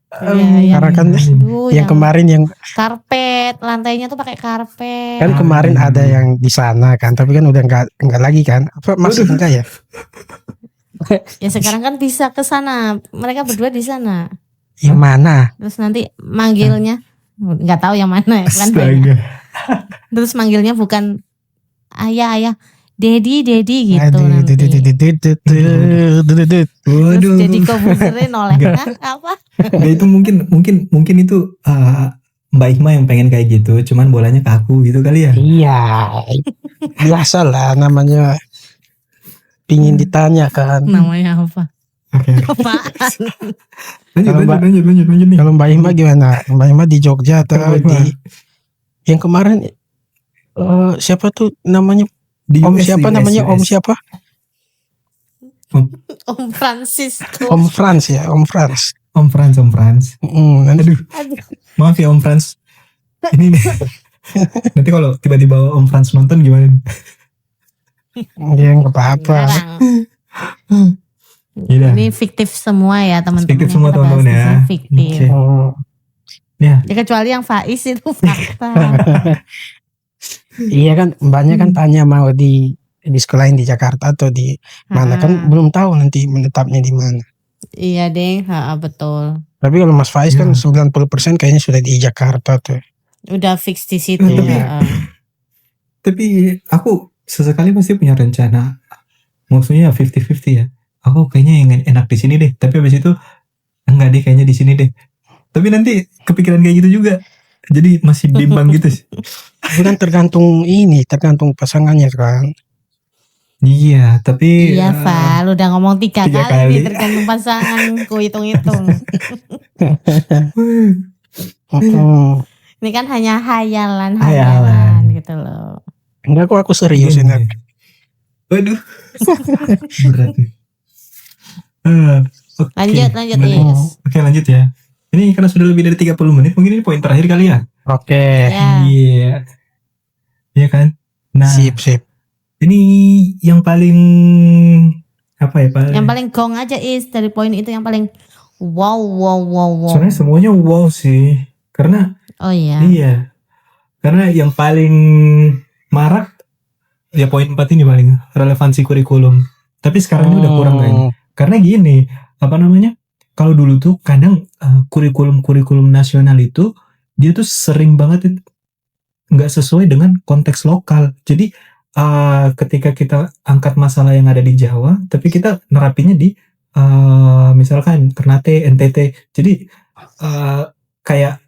Iya, Karena kan Aduh, yang kemarin yang karpet, lantainya tuh pakai karpet. kan kemarin ada yang di sana kan, tapi kan udah enggak lagi kan. Apa maksud enggak ya? Ya sekarang kan bisa ke sana. Mereka berdua di sana. Yang mana? Terus nanti manggilnya nggak tahu yang mana ya kan. Astaga. Terus manggilnya bukan ayah, Dedi gitu Aduh, nanti. Terus Waduh. Dedi Kobusernya noleh. Hah, apa? Nggak, itu mungkin itu Mbak Ikma yang pengen kayak gitu, cuman bolanya ke aku gitu kali ya. Iya. Biasa lah namanya pingin ditanya kan. Namanya apa? Oke. Apaan? Lanjut nih. Kalau Mbak Ima gimana? Mbak Ima di Jogja atau Mbak Ima. di yang kemarin siapa tuh namanya? Di Om US, siapa di US, namanya? Om US. siapa? Om Francisco. Om Frans ya, Om Frans. Om Frans. Nanti Aduh, maaf ya Om Frans. Ini nih. Nanti kalau tiba-tiba Om Frans nonton gimana? ya nggak apa-apa. Sekarang. Iya. Ini fiktif semua ya teman-teman. Fiktif yang semua, kita bahas teman-teman di ya. sini Fiktif. Oke. Ya. Ya kecuali yang Faiz itu fakta. Iya kan, mbaknya kan tanya mau di sekolahin di Jakarta atau di mana kan belum tahu nanti menetapnya di mana. Iya deh, betul. Tapi kalau Mas Faiz kan Ya. 90% kayaknya sudah di Jakarta tuh. Udah fix di situ. Tapi- Tapi aku sesekali pasti punya rencana. Maksudnya 50-50 ya. Aku kayaknya yang enak di sini deh. Tapi habis itu enggak deh, kayaknya di sini deh. Tapi nanti kepikiran kayak gitu juga. Jadi masih bimbang gitu sih. Itu kan tergantung pasangannya kan. Iya, tapi Iya, Val, udah ngomong tiga tiga kali kali. tergantung pasanganku hitung-hitung. Ini kan hanya hayalan gitu loh. Enggak kok, aku serius ini. Waduh. Berat nih. Oke. Lanjut, Berarti- Is. Oke, lanjut ya. Ini karena sudah lebih dari 30 menit, mungkin ini poin terakhir kali ya. Oke. Ya. Iya. Iya kan? Nah, Sip. ini yang paling apa ya, Pak? Yang paling gong aja Is dari poin itu yang paling wow. Sebenarnya semuanya wow sih. Karena Oh iya. iya. Karena yang paling marak ya poin 4 ini paling relevansi kurikulum. Tapi sekarang ini udah kurang kayaknya. Karena gini, apa namanya? Kalau dulu tuh kadang kurikulum nasional itu dia tuh sering banget nggak sesuai dengan konteks lokal. Jadi ketika kita angkat masalah yang ada di Jawa, tapi kita nerapinya di misalkan Ternate, NTT. Jadi kayak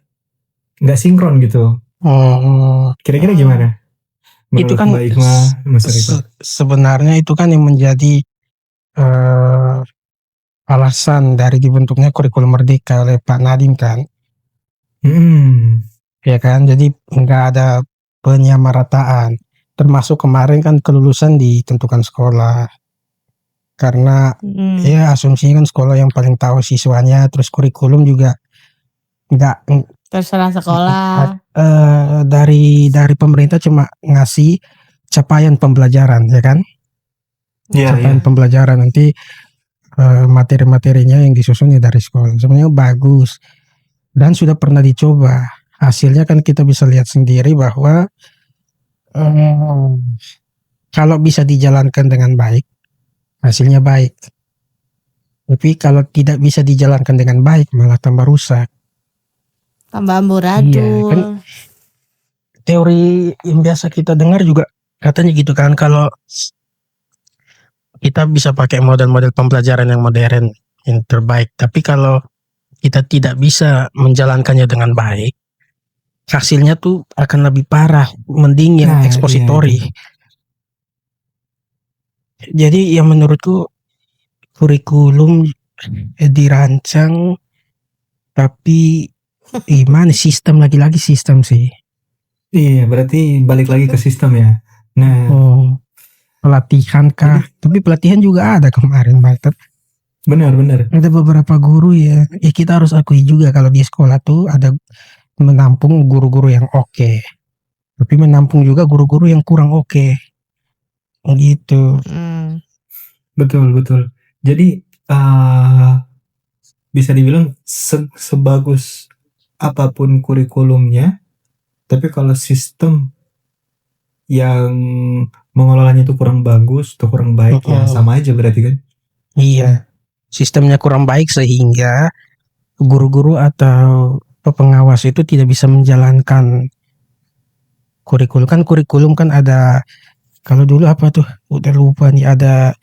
nggak sinkron gitu. Kira-kira gimana? Itu kan Mbak Ikma, Mas Rifat? sebenarnya itu kan yang menjadi alasan dari dibentuknya kurikulum merdeka oleh Pak Nadiem kan. Ya kan, jadi nggak ada penyamarataan. Termasuk kemarin kan kelulusan ditentukan sekolah. Karena ya asumsinya kan sekolah yang paling tahu siswanya, terus kurikulum juga nggak Terserah sekolah. dari pemerintah cuma ngasih capaian pembelajaran, ya kan? Iya, Capaian pembelajaran, nanti materi-materinya yang disusun ya dari sekolah. Sebenarnya bagus dan sudah pernah dicoba. Hasilnya kan kita bisa lihat sendiri bahwa kalau bisa dijalankan dengan baik, hasilnya baik. Tapi kalau tidak bisa dijalankan dengan baik, malah tambah rusak. Tambah amburadul. kan Teori yang biasa kita dengar juga katanya gitu kan, kalau kita bisa pakai model-model pembelajaran yang modern, yang terbaik. Tapi kalau kita tidak bisa menjalankannya dengan baik, hasilnya tuh akan lebih parah, mending yang Nah, ekspositori. iya, Jadi yang menurutku kurikulum dirancang, tapi gimana sistem, lagi-lagi sistem sih. Iya, berarti balik lagi ke sistem ya. Nah, Oh, pelatihan kah? Tapi pelatihan juga ada kemarin, Bang. benar. Ada beberapa guru ya kita harus akui juga kalau di sekolah tuh ada menampung guru-guru yang oke, tapi menampung juga guru-guru yang kurang oke. Gitu. Mm. Betul. Jadi bisa dibilang sebagus apapun kurikulumnya, tapi kalau sistem yang mengelolanya itu kurang bagus atau kurang baik, ya sama aja berarti kan. Iya, sistemnya kurang baik sehingga guru-guru atau pengawas itu tidak bisa menjalankan kurikulum kan ada, kalau dulu apa tuh udah lupa nih, ada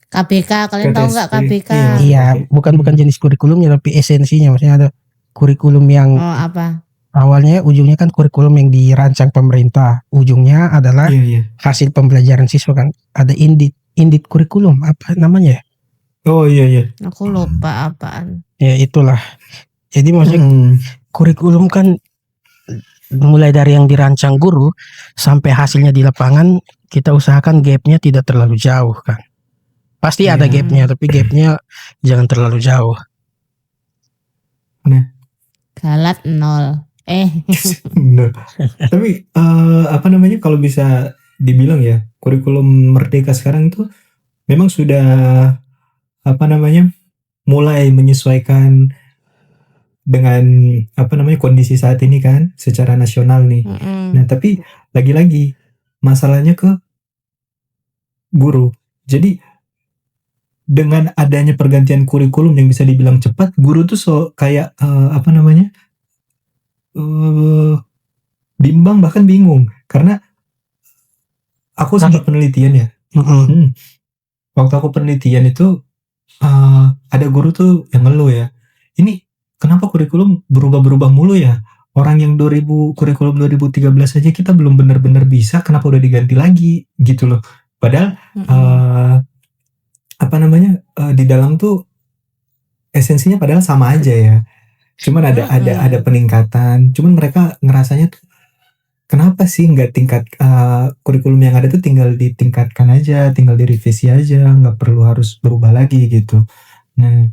KBK, kalian tahu nggak KBK? Iya, bukan jenis kurikulumnya tapi esensinya, maksudnya ada kurikulum yang apa? Awalnya ujungnya kan kurikulum yang dirancang pemerintah, ujungnya adalah hasil pembelajaran siswa kan. Ada indit kurikulum, apa namanya? Oh iya. Aku lupa apaan. Ya itulah. Jadi maksudnya kurikulum kan mulai dari yang dirancang guru sampai hasilnya di lapangan, kita usahakan gapnya tidak terlalu jauh kan. Pasti ada gapnya, tapi gapnya jangan terlalu jauh. Nah, Galat 0. Bener. Tapi apa namanya, kalau bisa dibilang ya, kurikulum merdeka sekarang itu memang sudah apa namanya, mulai menyesuaikan dengan apa namanya kondisi saat ini kan, secara nasional nih. Nah, tapi lagi-lagi masalahnya ke guru. Jadi dengan adanya pergantian kurikulum yang bisa dibilang cepat, guru tuh kayak apa namanya, bimbang, bahkan bingung, karena aku sempat penelitian ya. Waktu aku penelitian itu ada guru tuh yang ngeluh ya, ini kenapa kurikulum berubah-berubah mulu ya, orang yang kurikulum 2013 aja kita belum benar-benar bisa, kenapa udah diganti lagi gitu loh. Padahal apa namanya, di dalam tuh esensinya padahal sama aja ya, cuman ada peningkatan, cuman mereka ngerasanya tuh kenapa sih nggak tingkat kurikulum yang ada tuh tinggal ditingkatkan aja, tinggal direvisi aja, nggak perlu harus berubah lagi gitu. Nah,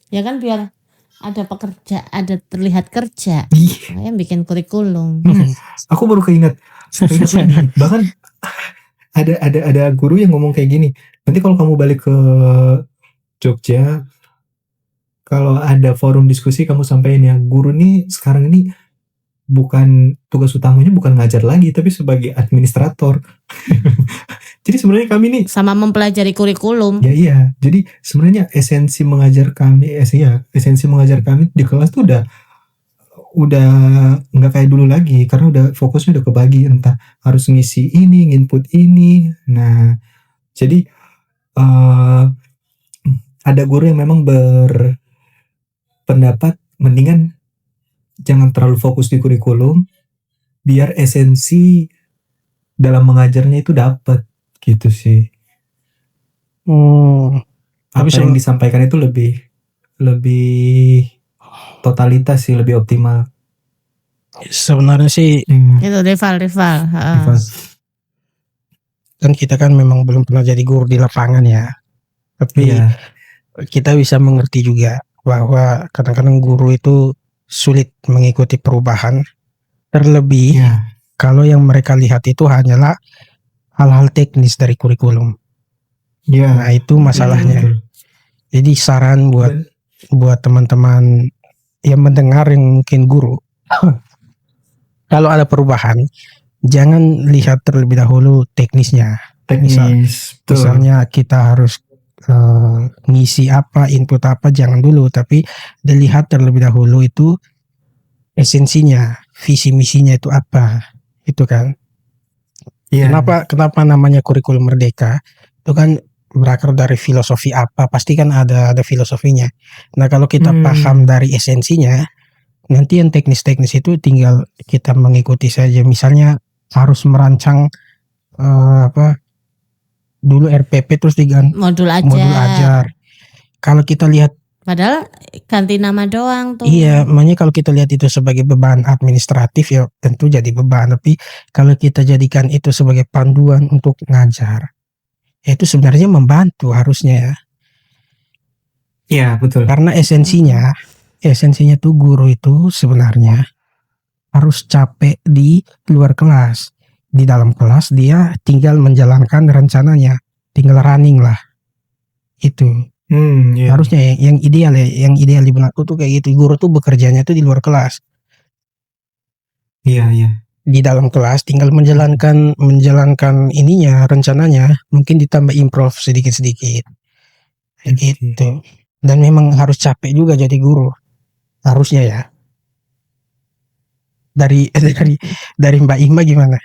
ya kan biar ada pekerja, ada terlihat kerja, yang bikin kurikulum. Aku baru keinget bahkan ada guru yang ngomong kayak gini, nanti kalau kamu balik ke Jogja, kalau ada forum diskusi kamu sampaikan ya, guru nih sekarang ini bukan tugas utamanya bukan ngajar lagi, tapi sebagai administrator. Jadi sebenarnya kami nih sama mempelajari kurikulum. Ya iya, jadi sebenarnya esensi mengajar kami di kelas tuh udah nggak kayak dulu lagi, karena udah fokusnya udah kebagi, entah harus ngisi ini, input ini. Nah, jadi ada guru yang memang berpendapat mendingan jangan terlalu fokus di kurikulum, biar esensi dalam mengajarnya itu dapat gitu sih. Apa yang disampaikan itu lebih totalitas sih, lebih optimal. Sebenarnya sih itu rival. Kan kita kan memang belum pernah jadi guru di lapangan ya, tapi kita bisa mengerti juga bahwa kadang-kadang guru itu sulit mengikuti perubahan, terlebih kalau yang mereka lihat itu hanyalah hal-hal teknis dari kurikulum. Nah itu masalahnya. Jadi saran buat teman-teman yang mendengar yang mungkin guru, kalau ada perubahan jangan lihat terlebih dahulu teknisnya. Teknis. Betul. Misalnya kita harus ngisi apa, input apa, jangan dulu, tapi dilihat terlebih dahulu itu esensinya, visi misinya itu apa, itu kan. Iya. Kenapa namanya kurikulum merdeka? Itu kan berakar dari filosofi apa? Pasti kan ada filosofinya. Nah, kalau kita paham dari esensinya, nanti yang teknis-teknis itu tinggal kita mengikuti saja. Misalnya harus merancang dulu RPP terus diganti Modul modul ajar. Kalau kita lihat, Padahal ganti nama doang tuh. iya, makanya kalau kita lihat itu sebagai beban administratif ya tentu jadi beban. Tapi kalau kita jadikan itu sebagai panduan untuk ngajar, ya itu sebenarnya membantu harusnya ya. Iya, betul. Karena esensinya tuh guru itu sebenarnya harus capek di luar kelas. Di dalam kelas dia tinggal menjalankan rencananya, tinggal running lah. Itu. Iya. Harusnya yang ideal ya, yang ideal di benakku tuh kayak gitu. Guru tuh bekerjanya tuh di luar kelas. Iya. Di dalam kelas tinggal menjalankan ininya, rencananya, mungkin ditambah improve sedikit-sedikit. Kayak gitu. Dan memang harus capek juga jadi guru. Harusnya ya. Dari Mbak Ima gimana?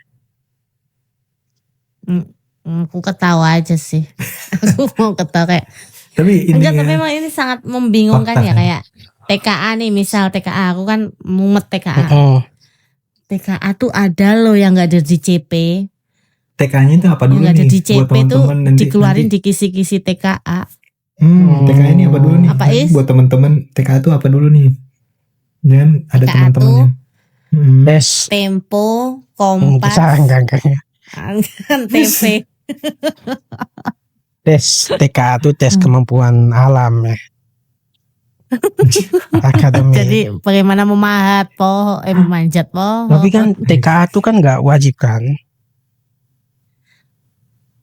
Aku ketawa aja sih. Aku mau ketawa kayak Tapi enggak, tapi memang ini sangat membingungkan fakta ya, kan? kayak TKA nih, misal TKA, aku kan mumet TKA. TKA tuh ada loh yang nggak ada di CP, TK-nya itu apa yang dulu nggak ada nih? di CP Buat tuh teman-teman nanti. dikeluarin di kisi-kisi TKA. TK ini apa dulu nih? Apa, Is? Buat teman-teman TK itu apa dulu nih? Jangan ada TKA teman-temannya. Tes. Tempo, Kompas, Enggak. TV. Tes TKA tuh tes kemampuan alam ya. Akademi. Jadi bagaimana memanjat pohon. Tapi kan TKA tuh kan nggak wajib kan?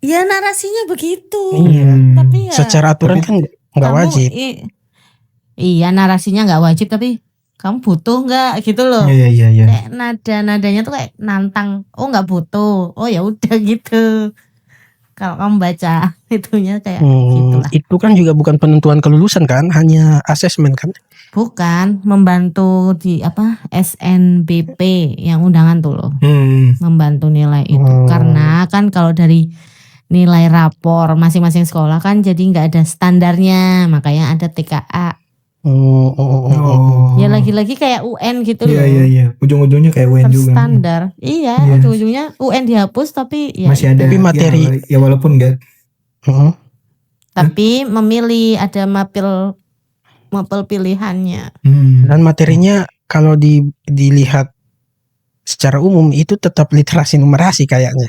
Ya narasinya begitu. Iya. Tapi ya Secara aturan kan nggak kamu wajib. Iya, narasinya nggak wajib, tapi kamu butuh nggak gitu loh. Iya. Kayak nadanya tuh kayak nantang. Oh, nggak butuh. Oh ya udah gitu. Kalau kamu baca itunya kayak gitulah. Itu kan juga bukan penentuan kelulusan kan, hanya asesmen kan? Bukan, membantu di apa SNBP yang undangan tuh loh. Membantu nilai itu. Karena kan kalau dari nilai rapor masing-masing sekolah kan jadi nggak ada standarnya, makanya ada TKA. Ya lagi-lagi kayak UN gitu loh. Iya. Ujung-ujungnya kayak UN juga. Standar. Iya, ujung-ujungnya UN dihapus tapi ya Masih ada. Tapi materi. Ya walaupun enggak. Tapi memilih, ada mapel pilihannya. Dan materinya kalau dilihat secara umum itu tetap literasi numerasi kayaknya.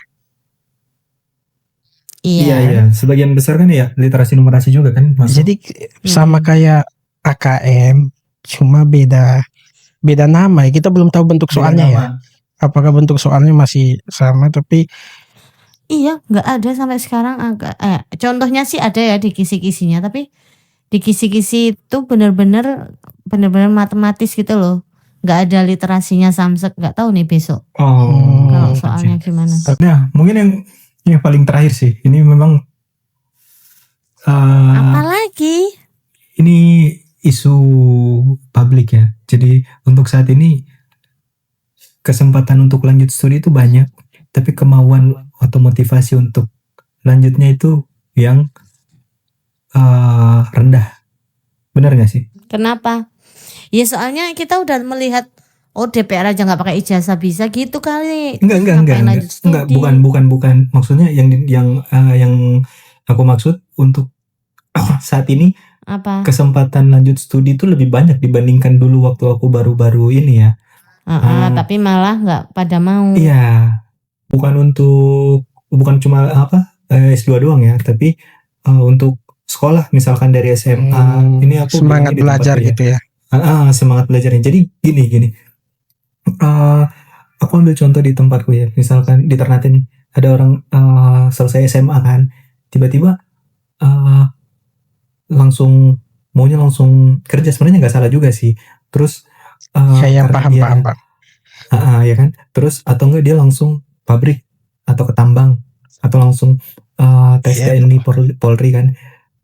Iya. Sebagian besar kan ya literasi numerasi juga kan masuk. Jadi sama kayak AKM, cuma beda nama ya. Kita belum tahu bentuk soalnya ya. Apakah bentuk soalnya masih sama, tapi Iya, nggak ada sampai sekarang. Contohnya sih ada ya di kisi-kisinya, tapi di kisi-kisi itu benar-benar matematis gitu loh. Nggak ada literasinya samsek. Nggak tahu nih besok kalau soalnya gimana. Nah, mungkin yang paling terakhir sih, ini memang Apalagi? ini isu publik ya. Jadi untuk saat ini kesempatan untuk lanjut studi itu banyak, tapi kemauan atau motivasi untuk lanjutnya itu yang rendah. Benar nggak sih? Kenapa? Ya soalnya kita udah melihat, oh DPR aja nggak pakai ijazah bisa gitu kali. Enggak. Bukan. Maksudnya yang aku maksud untuk saat ini Apa? kesempatan lanjut studi itu lebih banyak dibandingkan dulu waktu aku baru-baru ini ya. Tapi malah nggak pada mau. Iya, bukan cuma S2 doang ya, tapi untuk sekolah misalkan dari SMA ini aku semangat belajar gitu ya. Semangat belajarnya. Jadi gini. Aku ambil contoh di tempatku ya, misalkan di Ternate nih ada orang selesai SMA kan, tiba-tiba maunya langsung kerja. Sebenarnya nggak salah juga sih. Terus Saya paham. ya kan. Terus atau enggak dia langsung pabrik atau ke tambang atau langsung tes Iya. TNI Polri kan.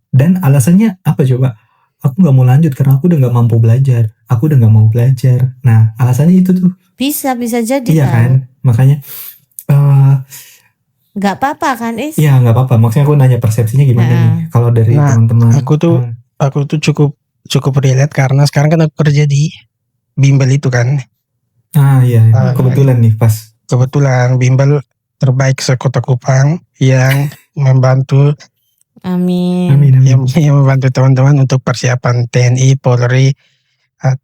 Dan alasannya apa coba? Aku nggak mau lanjut karena aku udah nggak mampu belajar. Aku udah nggak mau belajar. Nah alasannya itu tuh. Bisa jadi Iya tau. kan, makanya Nggak apa-apa kan Is? ya nggak apa-apa. Maksudnya aku nanya persepsinya gimana Nah. nih kalau dari Nah, teman-teman. aku tuh cukup relate karena sekarang kan aku kerja di bimbel itu kan. Iya, Ah, kebetulan nih pas. Kebetulan bimbel terbaik sekota Kupang yang membantu Amin. Amin. yang membantu teman-teman untuk persiapan TNI, Polri,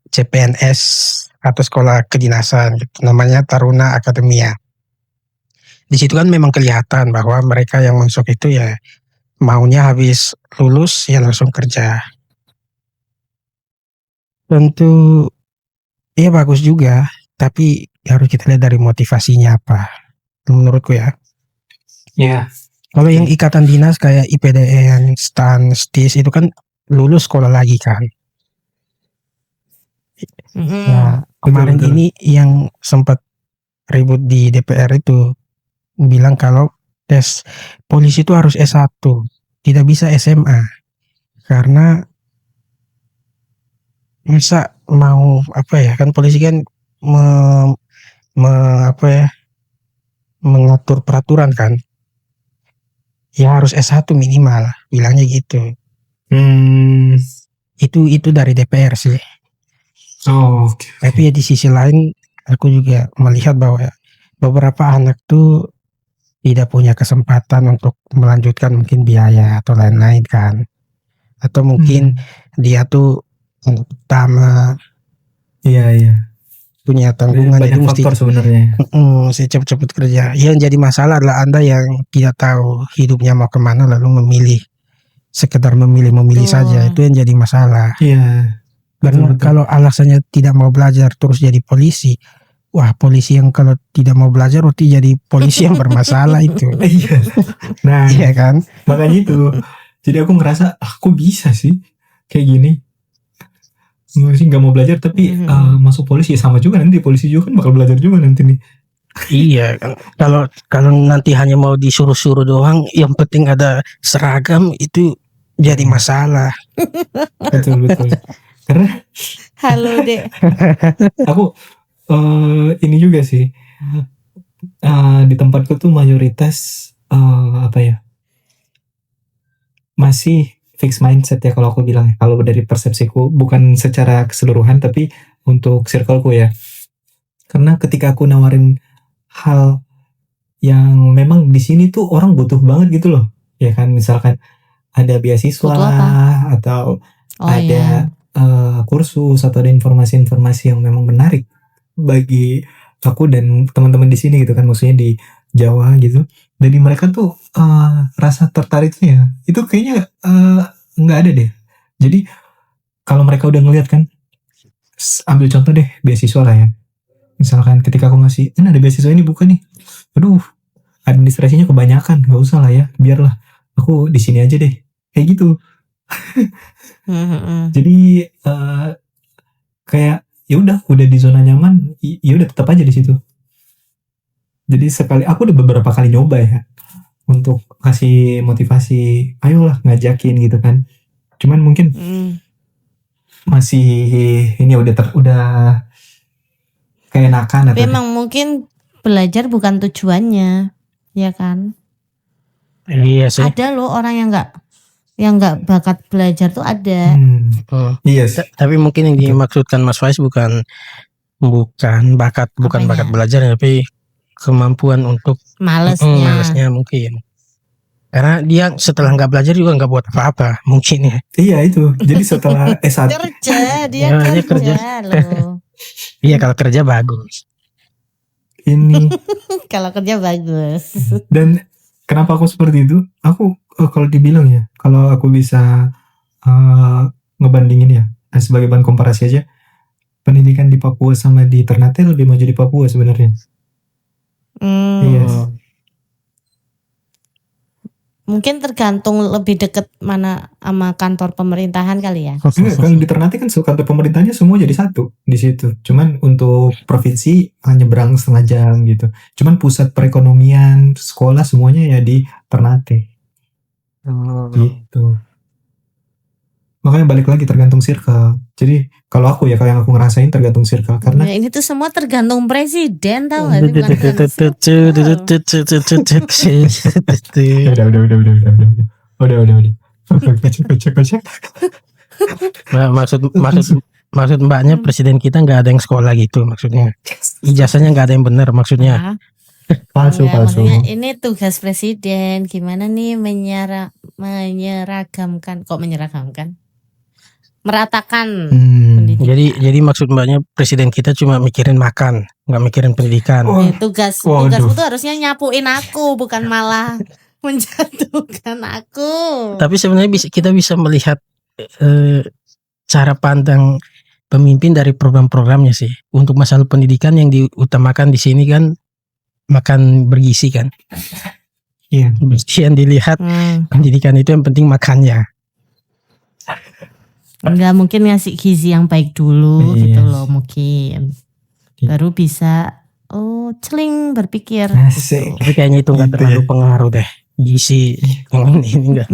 CPNS atau sekolah kedinasan gitu. Namanya Taruna Akademia. Di situ kan memang kelihatan bahwa mereka yang masuk itu ya maunya habis lulus ya langsung kerja. Tentu ya bagus juga, tapi harus kita lihat dari motivasinya apa. Menurutku ya. Iya. Kalau yang ikatan dinas kayak IPDN, STAN, STIS itu kan lulus sekolah lagi kan. Nah, kemarin betul. ini yang sempat ribut di DPR itu bilang kalau tes polisi itu harus S1, tidak bisa SMA. Karena masa mau apa ya, kan polisi kan mengatur peraturan kan. Ya harus S1 minimal, bilangnya gitu. Itu dari DPR sih. Oke. Tapi ya di sisi lain aku juga melihat bahwa beberapa anak tuh tidak punya kesempatan untuk melanjutkan mungkin biaya atau lain-lain kan. Atau mungkin dia tuh anak pertama Iya. punya tanggungan jadi Banyak mesti faktor sebenarnya. cepet-cepet kerja. Yang jadi masalah adalah Anda yang tidak tahu hidupnya mau kemana lalu memilih sekedar memilih Betul. saja, itu yang jadi masalah. Iya. Karena Betul. kalau alasannya tidak mau belajar terus jadi polisi, wah polisi yang kalau tidak mau belajar berarti jadi polisi yang bermasalah itu. Iya. Nah, Iya kan? makanya itu. Jadi aku ngerasa aku bisa sih kayak gini. Sih nggak mau belajar tapi masuk polisi ya sama juga, nanti polisi juga kan bakal belajar juga nanti nih. Iya, kalau nanti hanya mau disuruh-suruh doang, yang penting ada seragam itu jadi masalah. Betul. Karena Halo Dek. aku ini juga sih di tempatku tuh mayoritas masih fixed mindset ya kalau aku bilang. Kalau dari persepsiku, bukan secara keseluruhan tapi untuk circleku ya. Karena ketika aku nawarin hal yang memang di sini tuh orang butuh banget gitu loh, ya kan, misalkan ada beasiswa Butuh apa? atau Oh ada iya. kursus atau ada informasi-informasi yang memang menarik bagi aku dan teman-teman di sini gitu kan, maksudnya di Jawa gitu. Jadi mereka tuh rasa tertariknya itu kayaknya nggak ada deh. Jadi kalau mereka udah ngeliat kan, ambil contoh deh beasiswa lah ya. Misalkan ketika aku ngasih, ada beasiswa ini bukan nih, aduh administrasinya kebanyakan, nggak usah lah ya, biarlah aku di sini aja deh, kayak gitu. Jadi kayak ya udah di zona nyaman, ya udah tetap aja di situ. Jadi aku udah beberapa kali nyoba ya untuk kasih motivasi, ayolah ngajakin gitu kan. Cuman mungkin masih ini udah keenakan atau memang mungkin belajar bukan tujuannya, ya kan? Iya sih. Ada loh orang yang nggak bakat belajar tuh ada. Iya sih. Tapi mungkin yang dimaksudkan Mas Faiz bukan bakat belajar, tapi kemampuan untuk malesnya mungkin. Karena dia setelah nggak belajar juga nggak buat apa-apa mungkin ya. Iya itu. Jadi setelah S1 kerja dia kerja loh. Iya kalau kerja bagus. Ini Kalau kerja bagus. dan kenapa aku seperti itu? Aku kalau dibilang ya, kalau aku bisa ngebandingin ya, sebagai bahan komparasi aja, pendidikan di Papua sama di Ternate lebih maju di Papua sebenarnya. Iya. Mungkin tergantung lebih deket mana sama kantor pemerintahan kali ya. Enggak, kalau di Ternate kan kantor pemerintahnya semua jadi satu di situ. Cuman untuk provinsi nyebrang setengah jam gitu. Cuman pusat perekonomian, sekolah semuanya ya di Ternate gitu. Makanya balik lagi tergantung circle. Jadi kalau aku ya, kalau yang aku ngerasain tergantung circle karena Ya, ini tuh semua tergantung presiden tau gak sih? Bukan udah. Kocak. Nah, maksud mbaknya presiden kita nggak ada yang sekolah gitu maksudnya. Ijazahnya nggak ada yang benar maksudnya. Palsu. Maksudnya ini tugas presiden gimana nih menyeragamkan, meratakan pendidikan. Jadi maksud mbaknya presiden kita cuma mikirin makan, nggak mikirin pendidikan. Waduh. Tugasmu tuh harusnya nyapuin aku, bukan malah menjatuhkan aku. Tapi sebenarnya kita bisa melihat cara pandang pemimpin dari program-programnya sih. Untuk masalah pendidikan yang diutamakan di sini kan makan bergizi kan. Iya. Yang dilihat pendidikan itu yang penting makannya. Enggak, mungkin ngasih gizi yang baik dulu Yes. gitu loh mungkin. Baru bisa celing berpikir. Asik. Tapi kayaknya itu nggak Gitu terlalu ya. pengaruh deh. Gizi yang ini enggak.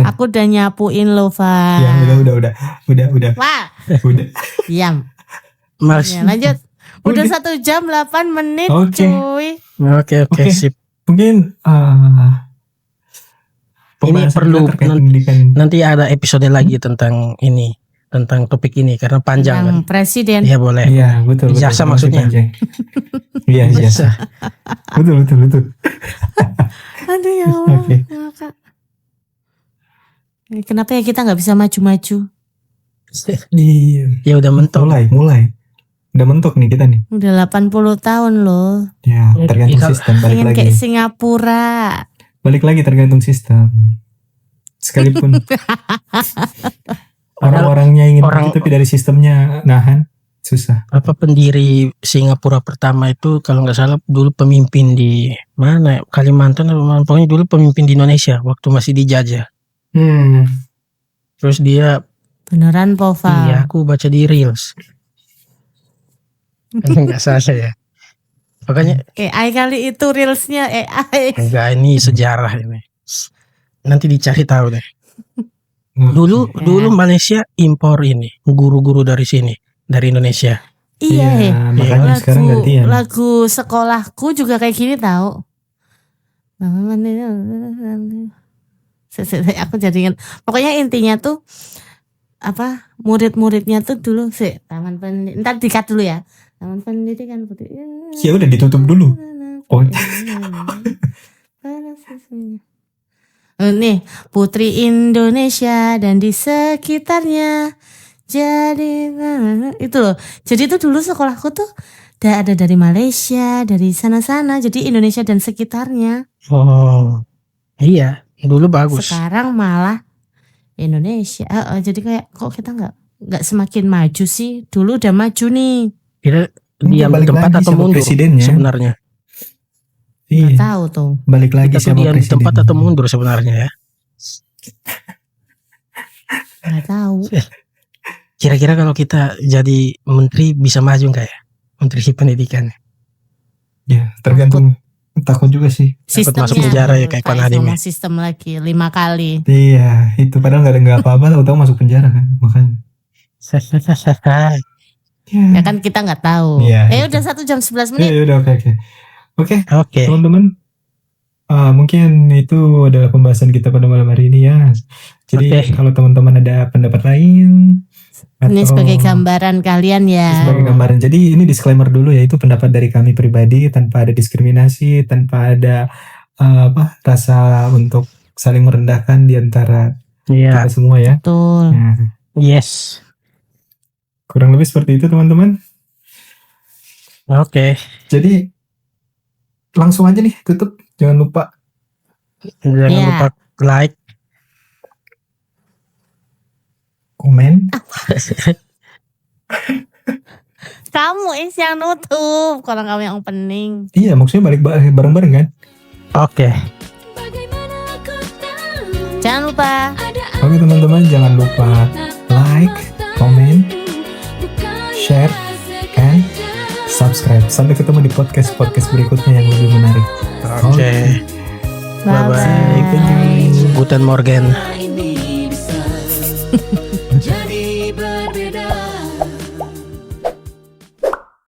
Aku udah nyapuin loh, Fa. Ya udah. Wah, Udah. diam. Mas. Ya, lanjut. Udah Udah. 1 jam 8 menit, Oke. cuy. Oke, Oke. sip. Mungkin Ini pembahasan perlu kita terkait pendidikan. Nanti ada episode lagi tentang ini, tentang topik ini karena panjang kan. Yang presiden. Iya boleh. Iya, betul. Ijazah Masih maksudnya. panjang. Iya, ijazah. Betul. Aduh ya Allah. Oke. Ngakak. Kenapa ya kita nggak bisa maju-maju? Iya. Ya udah mentok. Mulai. Udah mentok nih kita nih. Udah 80 tahun loh. Ya, tergantung Iya, sistem. Balik Pengen lagi. kayak Singapura. Balik lagi tergantung sistem. Sekalipun orang-orangnya ingin orang- begitu, tapi dari sistemnya nahan, susah. Apa pendiri Singapura pertama itu kalau nggak salah dulu pemimpin di mana ya? Kalimantan atau mana? Pokoknya dulu pemimpin di Indonesia waktu masih dijajah. Terus dia Beneran Pova. iya aku baca di Reels. Nggak salah ya. Makanya AI kali itu reelsnya AI. enggak, ini sejarah ini. Nanti dicari tahu deh. Dulu Malaysia impor ini guru-guru dari sini, dari Indonesia. Iya, Iya, makanya sekarang gantian. lagu sekolahku juga kayak gini tahu. Aku jadi ingat. Pokoknya intinya tuh apa, murid-muridnya tuh dulu sih taman pendidikan. Ntar dikat dulu ya. Taman pendidikan putih. Ya udah ditutup dulu. Oh. Nih, Putri Indonesia dan di sekitarnya. Jadi itu loh. Jadi itu dulu sekolahku tuh ada dari Malaysia, dari sana-sana. Jadi Indonesia dan sekitarnya. Oh, iya, dulu bagus. Sekarang malah Indonesia. Jadi kayak kok kita nggak semakin maju sih? Dulu udah maju nih. Kira Ini diam di balik tempat lagi atau sama mundur presidennya. sebenarnya. Nggak Iya, tahu tuh. balik lagi Kita tuh sama diam di presiden. tempat atau mundur sebenarnya ya. Nggak tahu. Kira-kira kalau kita jadi menteri bisa maju nggak ya? Menteri pendidikan. Ya, tergantung. Takut juga sih. Takut masuk penjara ya, kayak Pak Nadiem ya. Ngomong sistem lagi 5 kali. Iya, itu padahal nggak apa-apa, tahu masuk penjara kan, makanya. Ya kan kita nggak tahu. Iya, Udah 1 jam 11 Ya menit. udah, oke. Oke. Teman-teman, mungkin itu adalah pembahasan kita pada malam hari ini ya. Jadi Oke. kalau teman-teman ada pendapat lain, Ini atau sebagai gambaran kalian ya. sebagai gambaran. Jadi ini disclaimer dulu ya, itu pendapat dari kami pribadi tanpa ada diskriminasi, tanpa ada rasa untuk saling merendahkan di antara Iya. kita semua ya. Betul. Nah, Yes. kurang lebih seperti itu teman-teman. Oke. Jadi langsung aja nih tutup, jangan lupa Jangan Iya. lupa like. komen. Kamu yang nutup, kalau kamu yang opening. Iya, maksudnya balik bareng-bareng kan. Oke. Bagaimana Jangan lupa Oke teman-teman, jangan lupa like, comment, share, and subscribe. Sampai ketemu di podcast-podcast berikutnya yang lebih menarik. Oke. bye Bye-bye. bye. Guten Morgen. ini bisa